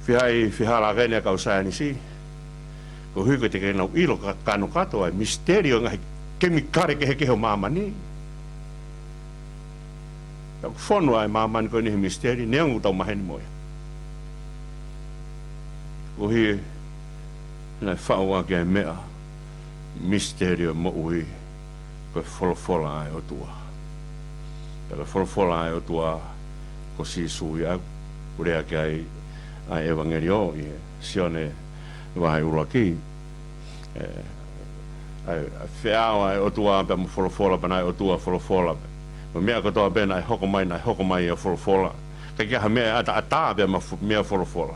Whihala kene a kau saani si. Ko hui ko te kei nau ilo kano kato ai misteri o ngai kemikare ke he keho mamani. Tau whonu ai mamani koe ni he misteri, neongu tau maheni moia. Ko hui nai whaua ke mea misterio mo ui koe furufura ai o tua. Koe furufura ai o tua ko si sui au urea ke ai evangelio I sione wahe uraki. Ai whiao ai o tua pe mo furufura pa nai o tua furufura. Ma mea katoa pe nai hoko mai o furufura. Ka kia ha mea ata pe ma mea furufura.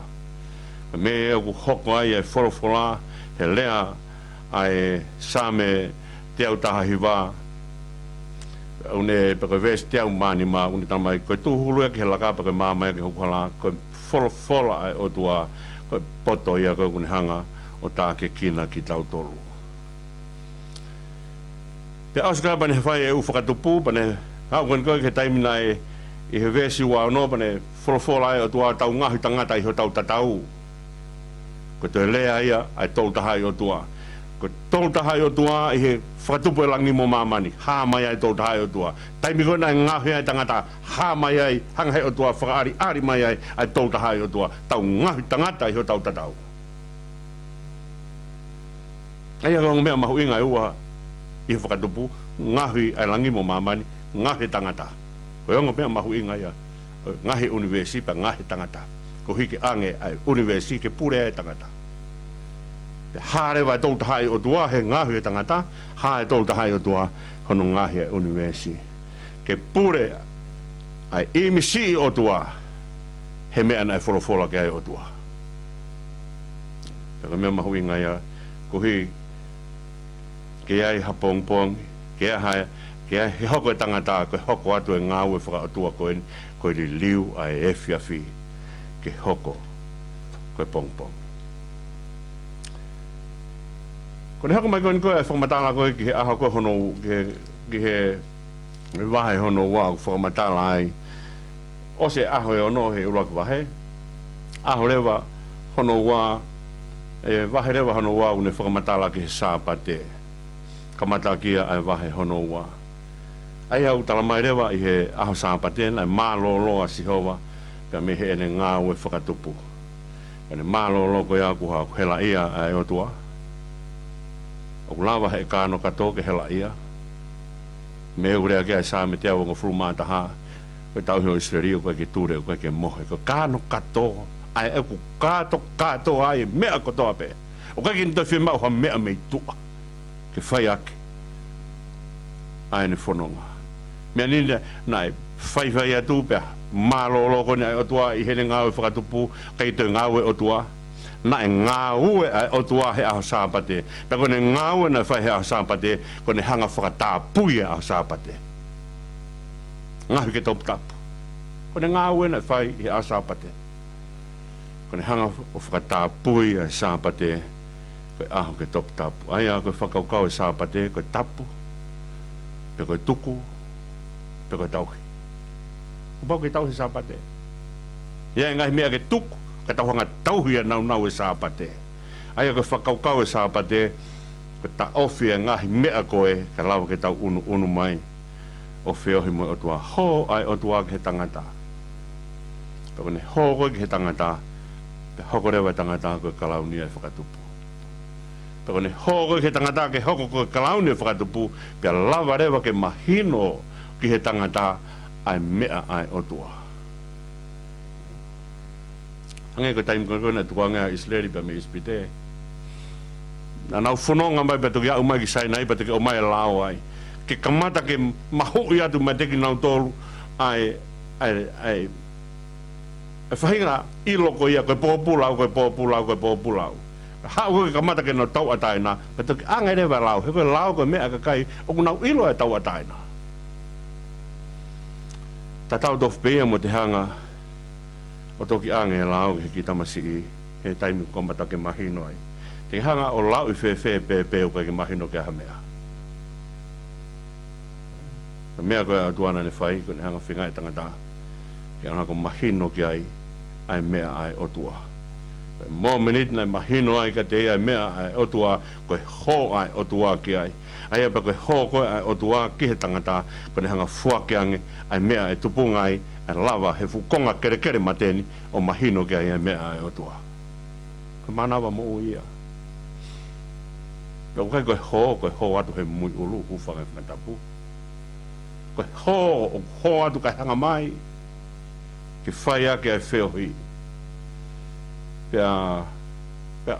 Me e ku hoko ai e furufura he lea ai same te au taha hiwa une pe ves te au mani ma une tamai ko tu hulu ke la ka pe mama ke hokala ko furufura ai o tua ko poto ia ko kun hanga o ta ke kina ki tau tolu. Pe auska bane fai e u whakatupu bane au kon ko ke taimi nai I he vesi wa no bane furufura ai o tua tau ngahi tangata I ho tau tatau. Ko te lea ia ai tau tahai o tua. Ko tau tahai o tua I he whakatupu e langi mo mamani. Hā mai ai tau tahai o tua. Taimi ko nai ngahi ai tangata. Hā mai ai hanghai o tua whakaari mai ai tau tahai o tua. Tau ngahi tangata I ho tau tatau. Ai ako mea mahu'inga'ia ua I he whakatupu. Ngahi ai langi mo mamani. Ngahi tangata. Ko ongo mea mahu'inga'ia. Ngahi universi pa ngahi tangata. Ko hiki ange ai universi ke pure ai tangata. Hare vai tau tahai o tua he ngahi e tangata, hae tau tahai o tua hono ngahi e universi. Ke pure ai imisi o tua he mea nai furufura ke ai o tua. Peka mea mahu'inga'ia ko hi ke ai hapongpong, ke ai he hoko e tangata, ko hoko atu e ngau e whakaatua ko li liu ai e whiawhi ke hoko ko e pongpong. Ko ne hako mai koe e whakamatala koe ki he aha koe hono ki he vahe hono wa whakamatala ai. O se aho e ono he ura ki vahe. Aho rewa hono wa, vahe rewa hono wa une whakamatala ki he sāpate. Kamata kia ai vahe hono wa. Ai au talamai rewa i he aho sāpate nai māloloa sihowa pia me he ene ngā ue whakatupu. Ene mālolo ko ia kuha hela ia ai otua. O lawa he kāno kato ke hela ia. Me urea kia sā me te au ngā frumātaha. Koe tau heo Israeli koe ke ture koe ke mohe. Koe kāno kato. Ai e ku kato ai mea kotoa pe. O koe ke nitoi whimau ha mea mei tua. Ke whai ake. Ai ne whanonga. Mea nina nai whai atu pia. Mālolo kone ai otua i hele ngāwe whakatupu. Kei toi ngāwe otua. Nai ngāwe ai otua he aho sāpate. Pia kone ngāwe nai whai he aho sāpate. Kone hanga whakatāpui e aho sāpate. Ngahi ke tapu. Kone ngāwe nai whai he aho sāpate. Kone hanga o whakatāpui e sāpate. Koe aho ke tapu. Ai a koe whakaukau e sāpate. Koe tapu. Pia koe tuku. Pia koe tauhi. Kupau ke tauhi sāpate. Ia e ngahi mea ke tuku. Ka tauhanga tauhi e nau e sāpate. Ai a koe whakaukau e sāpate. Koe ta ofi e ngahi mea koe. Ka lawa ke tau unu mai. Ofi ohi mo otua. Ho ai otua ke he tangata. Pia kone ho koe ke he tangata. Pia hoko rewa tangata koe kalauni e whakatupu. Pia kone ho koe ke he tangata ke hoko koe kalauni e whakatupu. Pia lawa rewa ke mahino ki he tangata. Ai mea ai otua. Ange ko taim ko na tuanga Israeli pa me ispite. Na nau whanonga mai pa toki au mai ki sainai pa toki o mai lao ai. Ke kamata ke mahu'inga'ia tu mai teki nau tolu ai whahinga iloko ia koe pōpulau. Hau koe kamata ke nau Tau'ataina pa toki angai rewa lao. He koe lao koe mea kakai o kunau ilo e Tau'ataina. Ta tau tofu pēia mo te hanga o toki ange e lao ki tamasi he taimi komata ke mahino ai. Te hanga o lau i whewhe pēpē o ke mahino ke hamea. Ta mea koe atuana ne whai ko ne hanga whinga e tangata. Ke anga ko mahino ki ai mea ai otua. Mō menit nai mahino ai ka te ai mea ai otua koe ho ai otua ki ai. Ai apa koe ho koe ai otua ki he tangata ko ne hanga fuake ange ai mea e tupunga ai lava he fukonga kere mateni o mahino ki ai mea ai otua. Ko manawa mo uia. Koe ho atu he mui ulu ufanga whanatapu. Koe ho atu kai hanga mai ki whai ake ai wheohi. Pea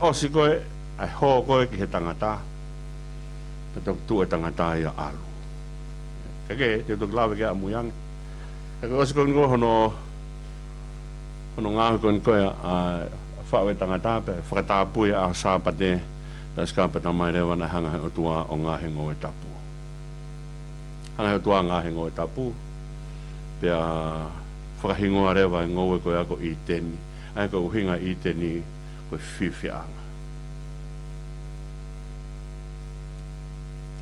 osi koe ai ho koe ki he tangata. Te tok tu e tangata ia alu. Kake te tok lawe kia amuyangi. Kake osi koe ngo hono ngahu koe koe a whawe tangata pe whakatapu ia a sāpate. Pea skapata mai rewa na hanga he otua o ngahe ngo e tapu. Hanga he otua ngahe ngo e tapu. Pea whakahingoa rewa e ngo e koe ako i teni. Ai ko uhinga i teni koe whiwhianga.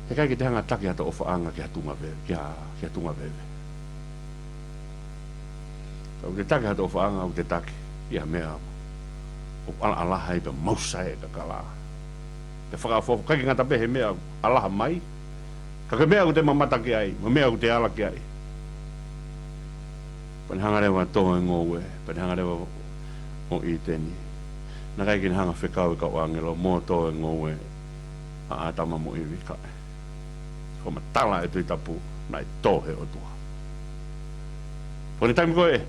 He kai ki te hanga taki hata ofaanga ki hatunga vewe. Au te taki hata ofaanga au te taki ia mea o alaha i pe mausa e kakala. Te whakafofu kai ki ngata pehe mea alaha mai. Kake mea ku te mamata ki ai, mea ku te ala ki ai. Pane hanga rewa toho e ngowe, pane hanga rewa o i teni. Na kai ki ni hanga whekau e kau angelo, mō toho e ngowe a atama mo iwi kai. Ko matala e Tohitapu nai tohe o tua. Pone taimi koe,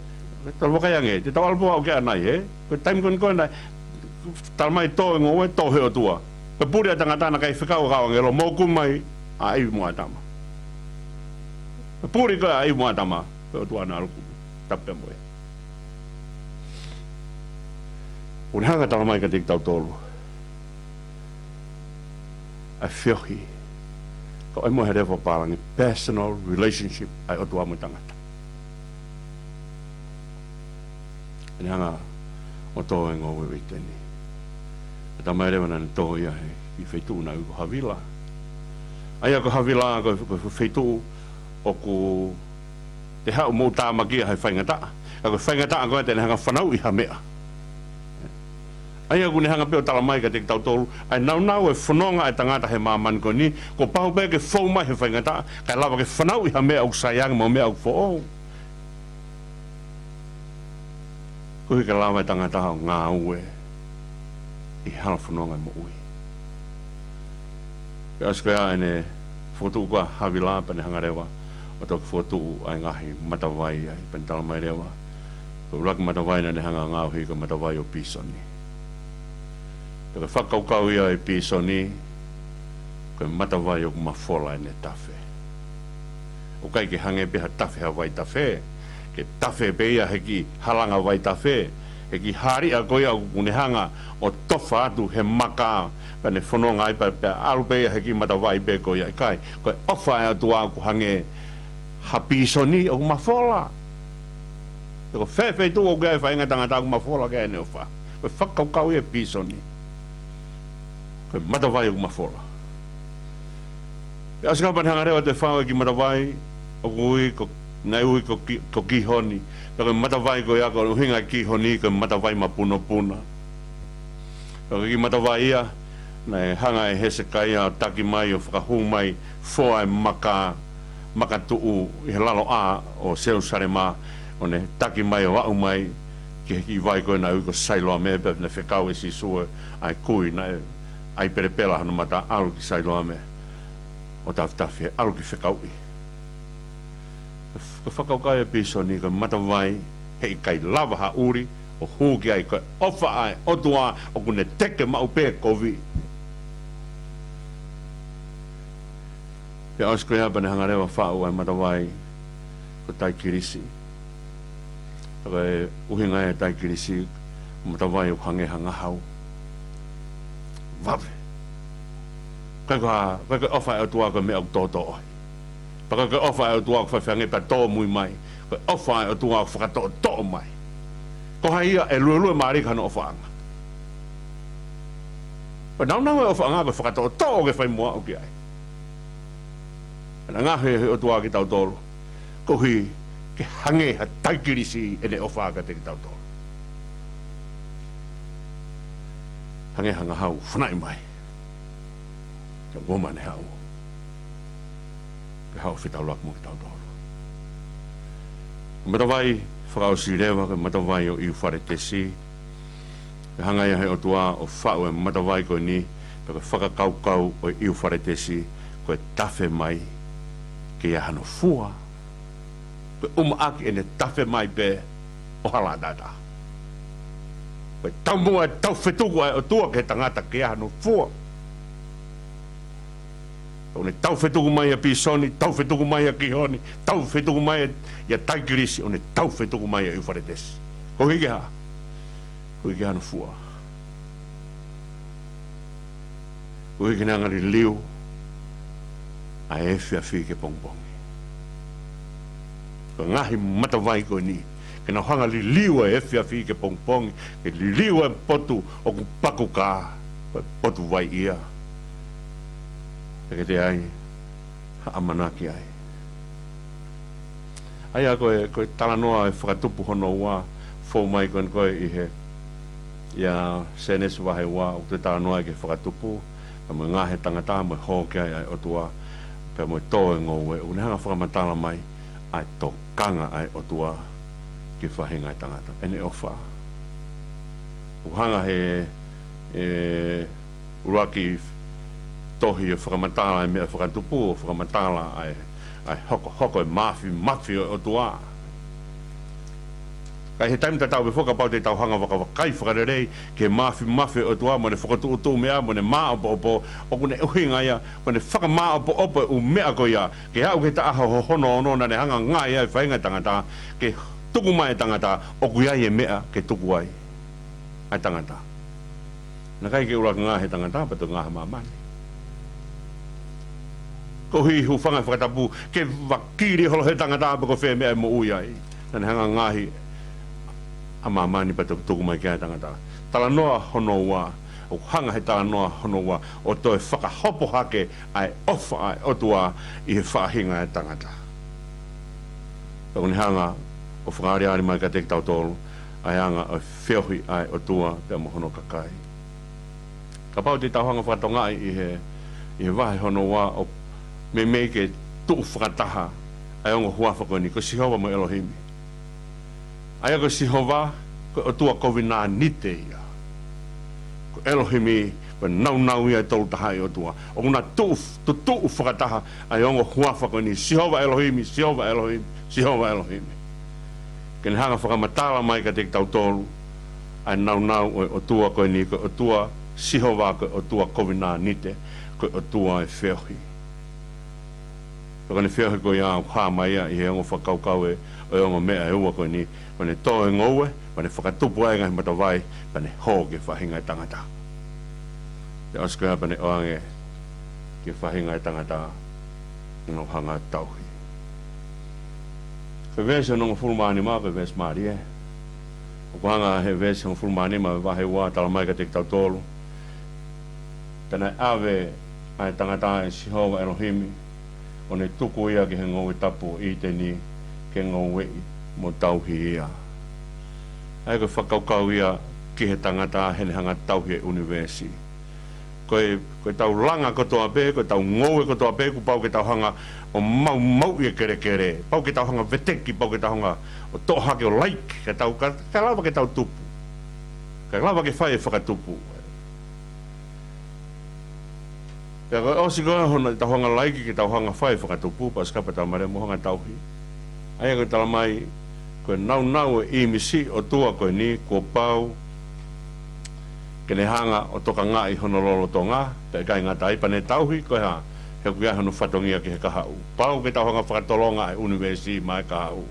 talo wakai ange, te tau alpo au kia nai he. Koe taimi koe nai, talmai tohe ngowe tohe o tua. Koe puri a tangatana kai whekau kau angelo, mō kumai a iwi mua tama. Koe puri koe a iwi mua tama, koe o tua na aluku, tapea moe. Pone hanga talmai ka tik tau tolu. A whiohi. Ko ai mo he rewa palangi personal relationship ai o tua mo tangata. Ni hanga o toa e ngōwe wei teni. E ta mai rewa nani toho ia he i wheitu na uko havila. Ai ako havila ko wheitu o ku te hau mo tāmakia hai whaingata. Ako whaingata a koe tēne hanga whanau I ha mea. Ai aku ne hanga peo tala mai ka te tautolu, ai nau e whanonga e tangata he māman ko ni, ko pau pē ke whau mai he whaingata, kai lawa ke whanau I ha mea au sayang mo mea au who'o. Ko hika lawa e tangata hao ngā ue, I hana whanonga mo ui. Pe askoea ene whotu kua hawi lāpa ne hanga rewa, o tōku whotu ai ngahi matawai ai, pen tala mai rewa. Ko raka matawai na ne hanga ngāuhi ko matawai o pisoni. Peka whakaukau ia e pisoni, koe matawai o mawhola e ne tawhe. O kai ke hange peha tawhe ha wai tawhe, ke tawhe pe ia heki halanga wai tawhe, heki hari a koe au kune hanga o tofa atu he maka, pane whanonga ai pe aru pe ia heki matawai pe koe ia kai, koe ofa e atu aku hange ha pisoni o mawhola. Ko whewhe tu o kai whainga tangata aku mawhola kai ne ofa. Koe whakaukau ia pisoni. Koe matawai o mawhola. E asikapa ni hanga rewa te whao e ki matawai, o kui, nei ui ko kihoni. Koe matawai ko ia ko uhinga kihoni, koe matawai ma puna puna. Koe ki matawai ia, nei hanga e hesekai a taki mai o whakahu mai, fōa e maka tuu I he lalo a o Jerusalema, o ne taki mai o au mai, ki heki vai koe na ui ko sailoa me, pe ne whekau e si sua, ai kui, ai perepela hana mata alu ki sailoa me, o tawhi, alu ki whekau I. Ko whakaukai e pisoni, ko matawai, hei kai lava ha uri, o hūki ai, ko ofa ai, otua, o kune teke mau pē kovi. Pe ausko ia pane hanga rewa whau ai matawai, ko tai kirisi. Ko e uhinga e tai kirisi, matawai o hange hanga hau. Vahe. Kai ko ofa e tua ko me au toto oi. Paka ko ofa e tua ko whawhange pa tō mui mai. Ko ofa e tua ko whakato tō mai. Ko hai ia e lua maari kano ofa anga. Pa nau e ofa anga ko whakato tō ke whai mua o ki ai. Ana ngahe o tua ki tau tōru. Ko hi ke hange ha taikirisi e ne ofa ka te ki tau tōru. Hange hanga hau whanai mai. Ka goma ne hau. Ke hau whitau lak mo ki tau tōru. Matawai whakau si rewa ke matawai o iu whare te si. Ke hanga ia he o tua o whau e matawai koe ni. Ke whakakaukau o iu whare te si. Koe tawhe mai. Ke ia hano fua. Koe umaaki e ne tawhe mai pe o hala dada. Koe tau mua e tau whetuku ai o tua ke tangata ke ia hano fua. Koe ne tau whetuku mai a pisoni, tau whetuku mai a kihoni, tau whetuku mai a taikirisi, o ne tau whetuku mai a iwharetesi. Ko hiki ha. Ko hiki hano fua. Ko hiki nangari liu. A e whiawhi ke pongpongi. Ko ngahi matawai ko ni. Ke na hanga li liwa e whiawhi ke pongpongi. Ke li liwa e potu o ku paku ka. Potu vai ia. Ke te ai. Ha amanaki ai. Ai a koe talanoa e whakatupu hono ua. Fō mai koe I he. Ia Senesi wahe ua. O te talanoa e ke whakatupu. Ka mo ngahe tangata mo hoke ai o tua. Pea mo tō e ngōwe, o hanga whakamatala mai, ai tō kanga ai o tua ki whahinga I tangata. Ene ofa. O hanga he uraki tohi e whakamatala ai mea whakatupu, o whakamatala ai hoko e mafi o tua. Kai he taimta tau e whakapau te tau hanga wakawakai whakarerei ke mafi o tua mo ne whakatu mea mo ne maa opo o kune uhingaia mo ne whakamaa opo u mea ko ia ke hau ke taaha ho hono na ne hanga ngai ai whainga tangata ke tuku mai tangata o kuiai e mea ke tuku ai tangata na kai ke uraka ngā he tangata pato ngā mamani ko hi hu whanga whakatapu ke wakiri holo he tangata pa ko whea mea mo ui ai na ne hanga ngahi a mamani pa tuku mai kia tangata. Talanoa hono ua, o hanga he talanoa hono ua, o toi whakahopo hake ai ofa ai otua I he whahinga e tangata. Pako ni hanga o whangari ari mai ka te tau tolu, ai hanga o whiohi ai o tua pe mo hono kakai. Ka pau te tauhanga whakatongai i he Vahefonua wā o me ke tuu whakataha ai ongo huafa ni ko Sihova mo Elohimi. Ai ko Sihova ko o tua kovina nite ia. Ko Elohimi ko nau ia tolu taha i o tua. O kuna tuu whakataha ai ongo huafa ni Sihova Elohimi, Sihova Elohimi, Sihova Elohimi. Kene hanga whakamatala mai ka te tau tolu ai nau o tua ko ni ko o tua Sihova ko o tua kovina nite ko o tua e whiohi. Kone whiohi ko ia hā mai ia i he ongo whakaukau e o ongo mea e ua ko ni kone tō e ngoue, kone whakatupu ai ngahi matawai, kone hō ke whahinga e tangata. Te oskoia kone oange ke whahinga e tangata no hanga tauhi. Ko vese nongo fulmani maa ko vese maari e. Ko hanga he vese nongo fulmani maa vahe ua tala mai ka te tau tolu. Tēnei awe ai tangata e Sihova Elohimi, o ne tuku ia ki he ngoi tapu i te ni ke ngoi mo tauhi ia. Ai ko whakaukau ia ki he tangata hene hanga tauhi e universi. Koe tau langa kotoa pe, koe tau ngoi kotoa pe, ku pau ke tau hanga o mau ia kere. Pau ke tau hanga veteki, pau ke tau hanga o tohake o laik, ke lawa ke tau tupu. Ke lawa ke whai e whakatupu. Ka o si goa hono tau hanga laiki ki tau hanga whai whakatupu pa skapa tau mare mo hanga tauhi. Ai ko tala mai ko nau e imisi o tua ko ni ko pau kene hanga o toka ngai honololo Tonga te kai ngatai pane tauhi ko ha he ku ia hono whatongia ki he kahau. Pau ke tau hanga whakatolonga e universi mai kahau.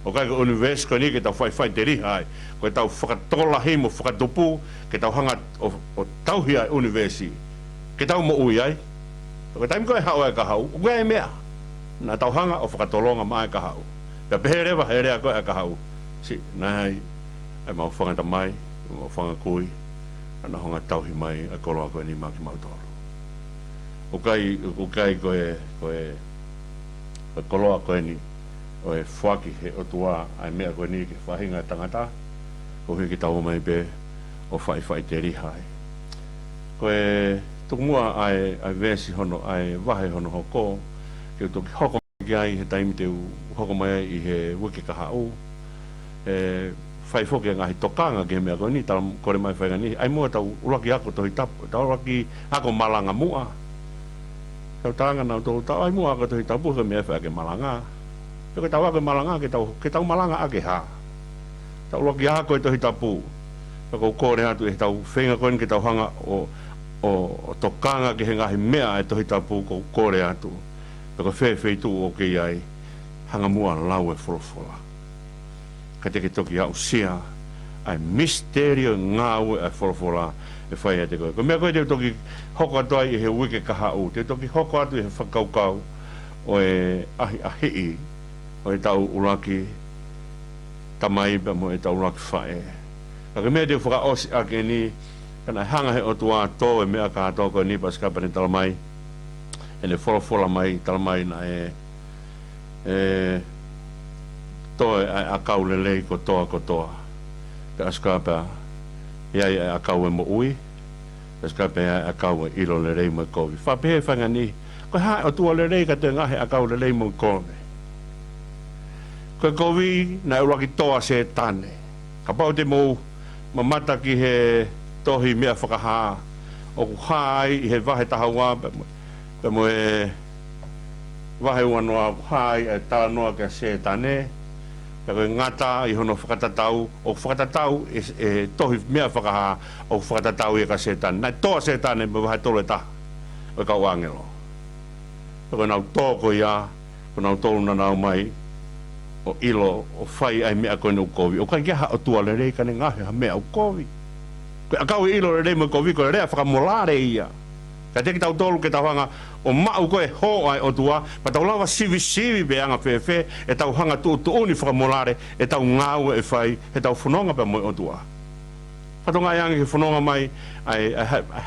O kai ko universi ko ni ke tau whai te rihai ko tau whakatola hei mo whakatupu ke tau hanga o tauhi ai universi ke tau mo ui ai. Ko taim ko e hau e kahau, o e mea. Na tau hanga o whakatolonga mai kahau. Pea peherewa, herea ko e kahau. Si, nai, ai mau whangata mai, mau whangakui, ana honga tauhi mai, a koloa koe ni maki mautoro. O kai koe koloa koe ni, o e whaki he o tua, ai mea koe ni ke whahinga tangata, ko hui ki tau mai pe, o whai te rihai. Koe, tukumua ai vesi hono ai vahe hono hoko ke toki hoko ki ai he taimi te hoko mai i he wiki kahau Faifekau ngahi tokanga ke mea koni tala kore mai whainga ni ai mua tau uraki Ako Tohitapu tau uraki Ako malanga mua tau taranga nau tau ai mua Ako Tohitapu ke mea whaike malanga ke tau ake malanga ke tau malanga ake ha tau uraki Ako Tohitapu ko kore atu e tau whainga koni ke tau hanga o tokanga ke he ngahi mea e Tohitapu ko kore atu. Peko whewheitu o ke iai hanga mua lau e wholofola. Ka te ke toki au sia ai misterio ngāu e wholofola e whai e te koe. Ko mea koe te toki hoko atu ai e he wike kahau. Te toki hoko atu e he whakaukau o e ahi o e tau uraki tamaiba mo e tau uraki whae. Ka mea te whakaosi ake ni kana hanga he o tua tō e mea kātoa koe ni paskapa ni talamai e ne wholofola mai talamai na tō e akau lelei kotoa pe askapa iai e akau e mo ui askapa e akau e ilo lelei mo kovi whapehe whanga ni koe hae o tua lelei ka te ngahe akau lelei mo kovi koe kovi na uraki toa se tane ka pau te mou mamata ki he tohi mea whakaha o ku hai i he vahe tahaua pe mo e vahe uanoa ku hai e tala noa kia se tane pe koe ngata i hono whakatatau o whakatatau e tohi mea whakaha o whakatatau i ka se tane nai toa se tane me vahe tolo e taha o ka uangelo pe koe nau tōko ia ko nau tolu na nau mai o ilo o whai ai mea koe nau kovi o kai kia ha o tua le rei kane ngahe ha mea o kovi akau ilo re mo ko viko re whakamolare ia ka te ki tau tolu ke tau hanga o mau koe ho ai o tua pa tau lawa sivi be anga whewhe e tau hanga tu uni whakamolare e tau ngāu e whai e tau whanonga pe mo o tua patonga iangi ke whanonga mai ai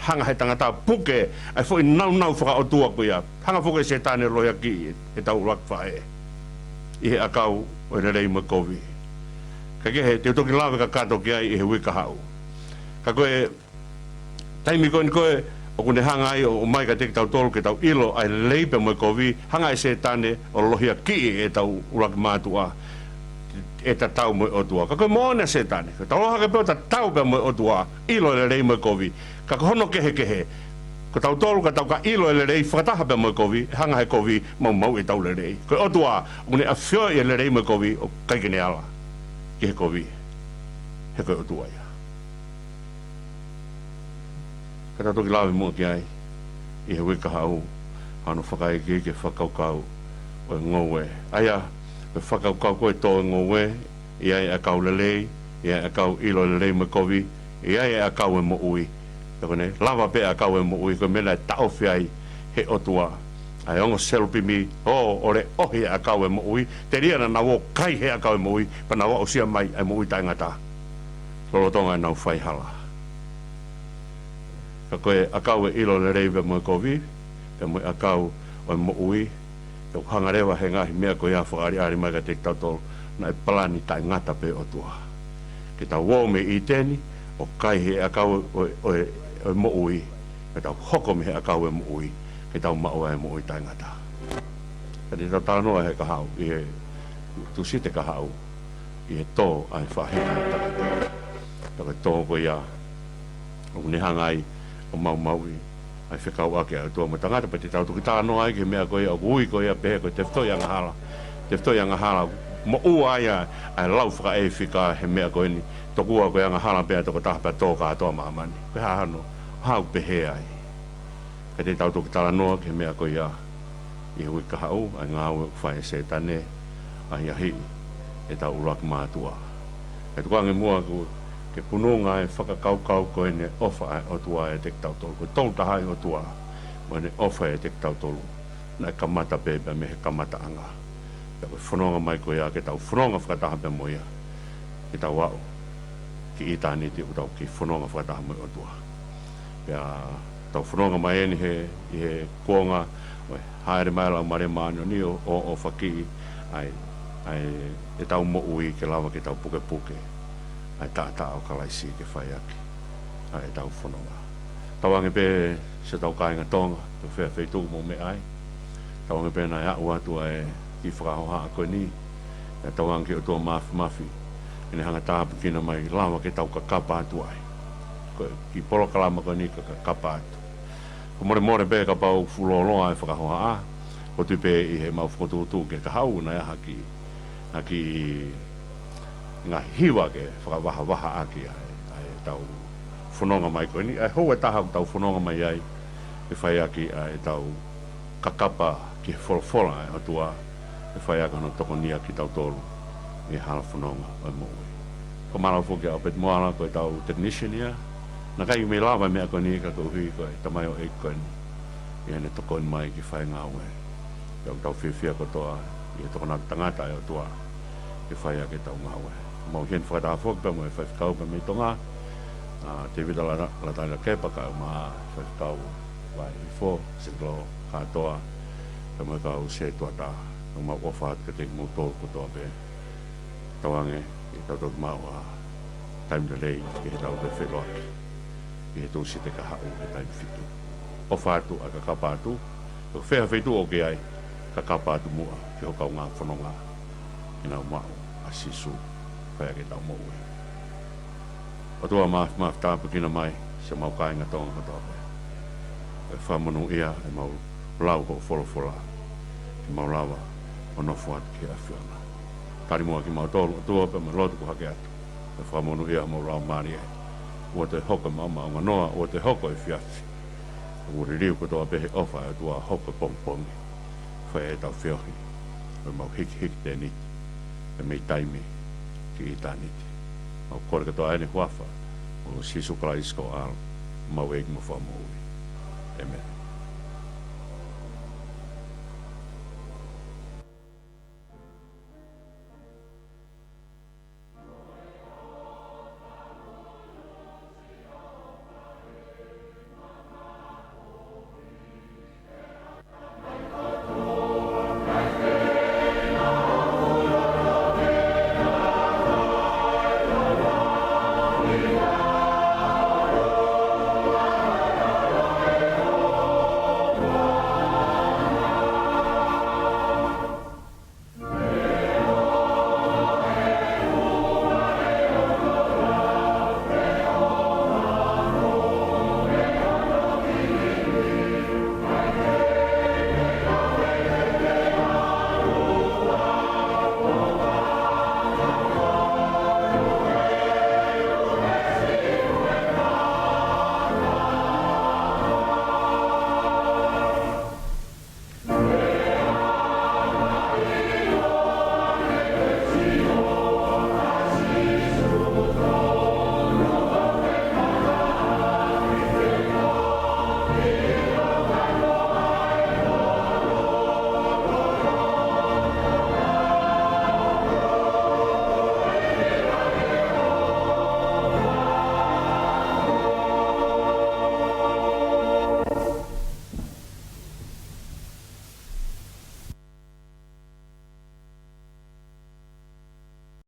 hanga he tangata puke ai fo i nau whaka o tua ko ia hanga fuke se tane roia ki e tau rak whae I he akau o le rei makovi. Ka ke he te toki lawe ka kato ki ai I he wika hau. Ka koe taimi koe o kune hanga ai o mai ka te tau tolu ke tau ilo ai leipe makovi hanga I se tane o lohia ki e tau uraki mātua e ta tau mo o tua. Ka koe moana se tane. Ka tau loha ka peo ta tau pe mo o tua ilo le rei makovi. Ka hono kehe. Ko tau tolu ka tau ka ilo le rei whakataha pe mo kovi, hanga he kovi mau e tau le rei. Ko o tua, une a whio e le rei mo kovi o kaikene ala ki he kovi. He koe o tua ia. Ka tau toki lawe mua ki ai, I he wika hau, hano whakaeke ke whakaukau o e ngowe. Aia, me whakaukau koe tō e ngowe, I ai a kau le rei, I ai a kau ilo le rei mo kovi, I ai a kau e mo ui. Kone lava pe a kau e mo ui ko mena tau fiai he otua ai ongo selpi mi ore ohi a kau e mo ui te ria na wo kai he a kau e mo ui pa na wo sia mai e mo ui taingata lolo tonga na fai hala ka koe a kau e ilo le reive mo kovi pe mo a kau o mo ui te hangarewa he ngahi mea ko ia whakari ari mai ka te tautol na e palani taingata pe otua ke ta wo me I teni o kai he a kau o mo ui ke tau hoko me he a kau e mo ui ke tau mao e mo ui taingata ka te tau tānoa he kahau I he tusite kahau I he tō ai whahena taka tō ko ia o kune hangai o mau I ai whekau ake a tua mo tangata pa te tau tuki tānoa ai ke mea ko ia o ui ko ia pehe ko te whtoi anga hala mo ua ia ai lau whaka e whika he mea ko ini tokua ko anga hala pea toko tahapa tō kātoa maamani pe hano hau pehe ai ka te tau toki tala noa ke mea ko ia I hui ka hau ai ngā ue whae se tane ai ahi e tau uraki mātua e tukua nge mua ko ke pununga e whakakaukau ko ene ofa ai o tua e te tau tolu ko tolu taha I o tua mo ene ofa e te tau tolu na e kamata pepe me he kamata anga e koe whanonga mai ko ia ke tau whanonga whakataha pe mo ia ke tau wau ki I tāni te utau ki whanonga whakataha mai o tua pia tau whanonga mai eni I he kuonga haere mai lau mare maano ni o whaki ai e tau mo ui ke lawa ke tau puke ai tā o kalaisi ke whai aki ai tau whanonga tau ange pe se tau kāinga Tonga tau whea whaitu mo me ai tau ange pe nai au atu ai ki whakahoha koe ni tau ange o tua mafi ine hanga tāpu kina mai lawa ke tau KAKAPA ATU ai ki Polokalama koe ni KAKAPA ATU ko more pe ka pau fuloloa e whakahoa ko tu pe I he mau whakotūtū ke kahau na haki ngā hiwa ke whakawaha aki ai tau whanonga mai koe ni ai hou e taha tau whanonga mai ai e whai aki ai tau kakapa ki wholofola ai atua e whai aki no toko nia ki tau tolu I hala whanonga ai moe ko marau whoki au pet moala koe tau technician ia na kai me lava mea koe ni ka hui koe tamai o e koe ni I ane toko mai ki whai ngā ue Iau tau whiwhia kotoa I toko nā tangata e atua ki whai ake tau ngā ue mau hien whakataha whoki pa mo e Faifekau pa me Tonga te vida la taina kepa ka ma Faifekau Setelō Kātoa pa mo ka se tuata ka mau ofat ka te motor kotoa pe tawange I tau tau mau time delay ki he tau pe wheloaki I he tūsi te ka hau he time whitu ofatu a KAKAPA ATU ko whea whaitu o ke ai KAKAPA ATU mua ki hokau ngā whanonga I nau mau a sisu whea ke tau moue o tua maaf tāpu kina mai se mau kāinga Tonga kotoa pe e whamonu ia e mau lau ko wholofola ki mau lawa o nofu atu ki a whiona tari mua ki mau tolu o tua pe mau lotu ko hake atu e whamonu ia mau lau maari ai ua te hoko mama o nganoa ua te hoko e whiafi uri riu kotoa pe he ofa e tua hoko pongpongi whae e tau whiohi e mau hiki te niti e mei taimi ki I tā niti au kore katoa ene huafa o sisukala isko al mau egi mo wha mo ui. Amen.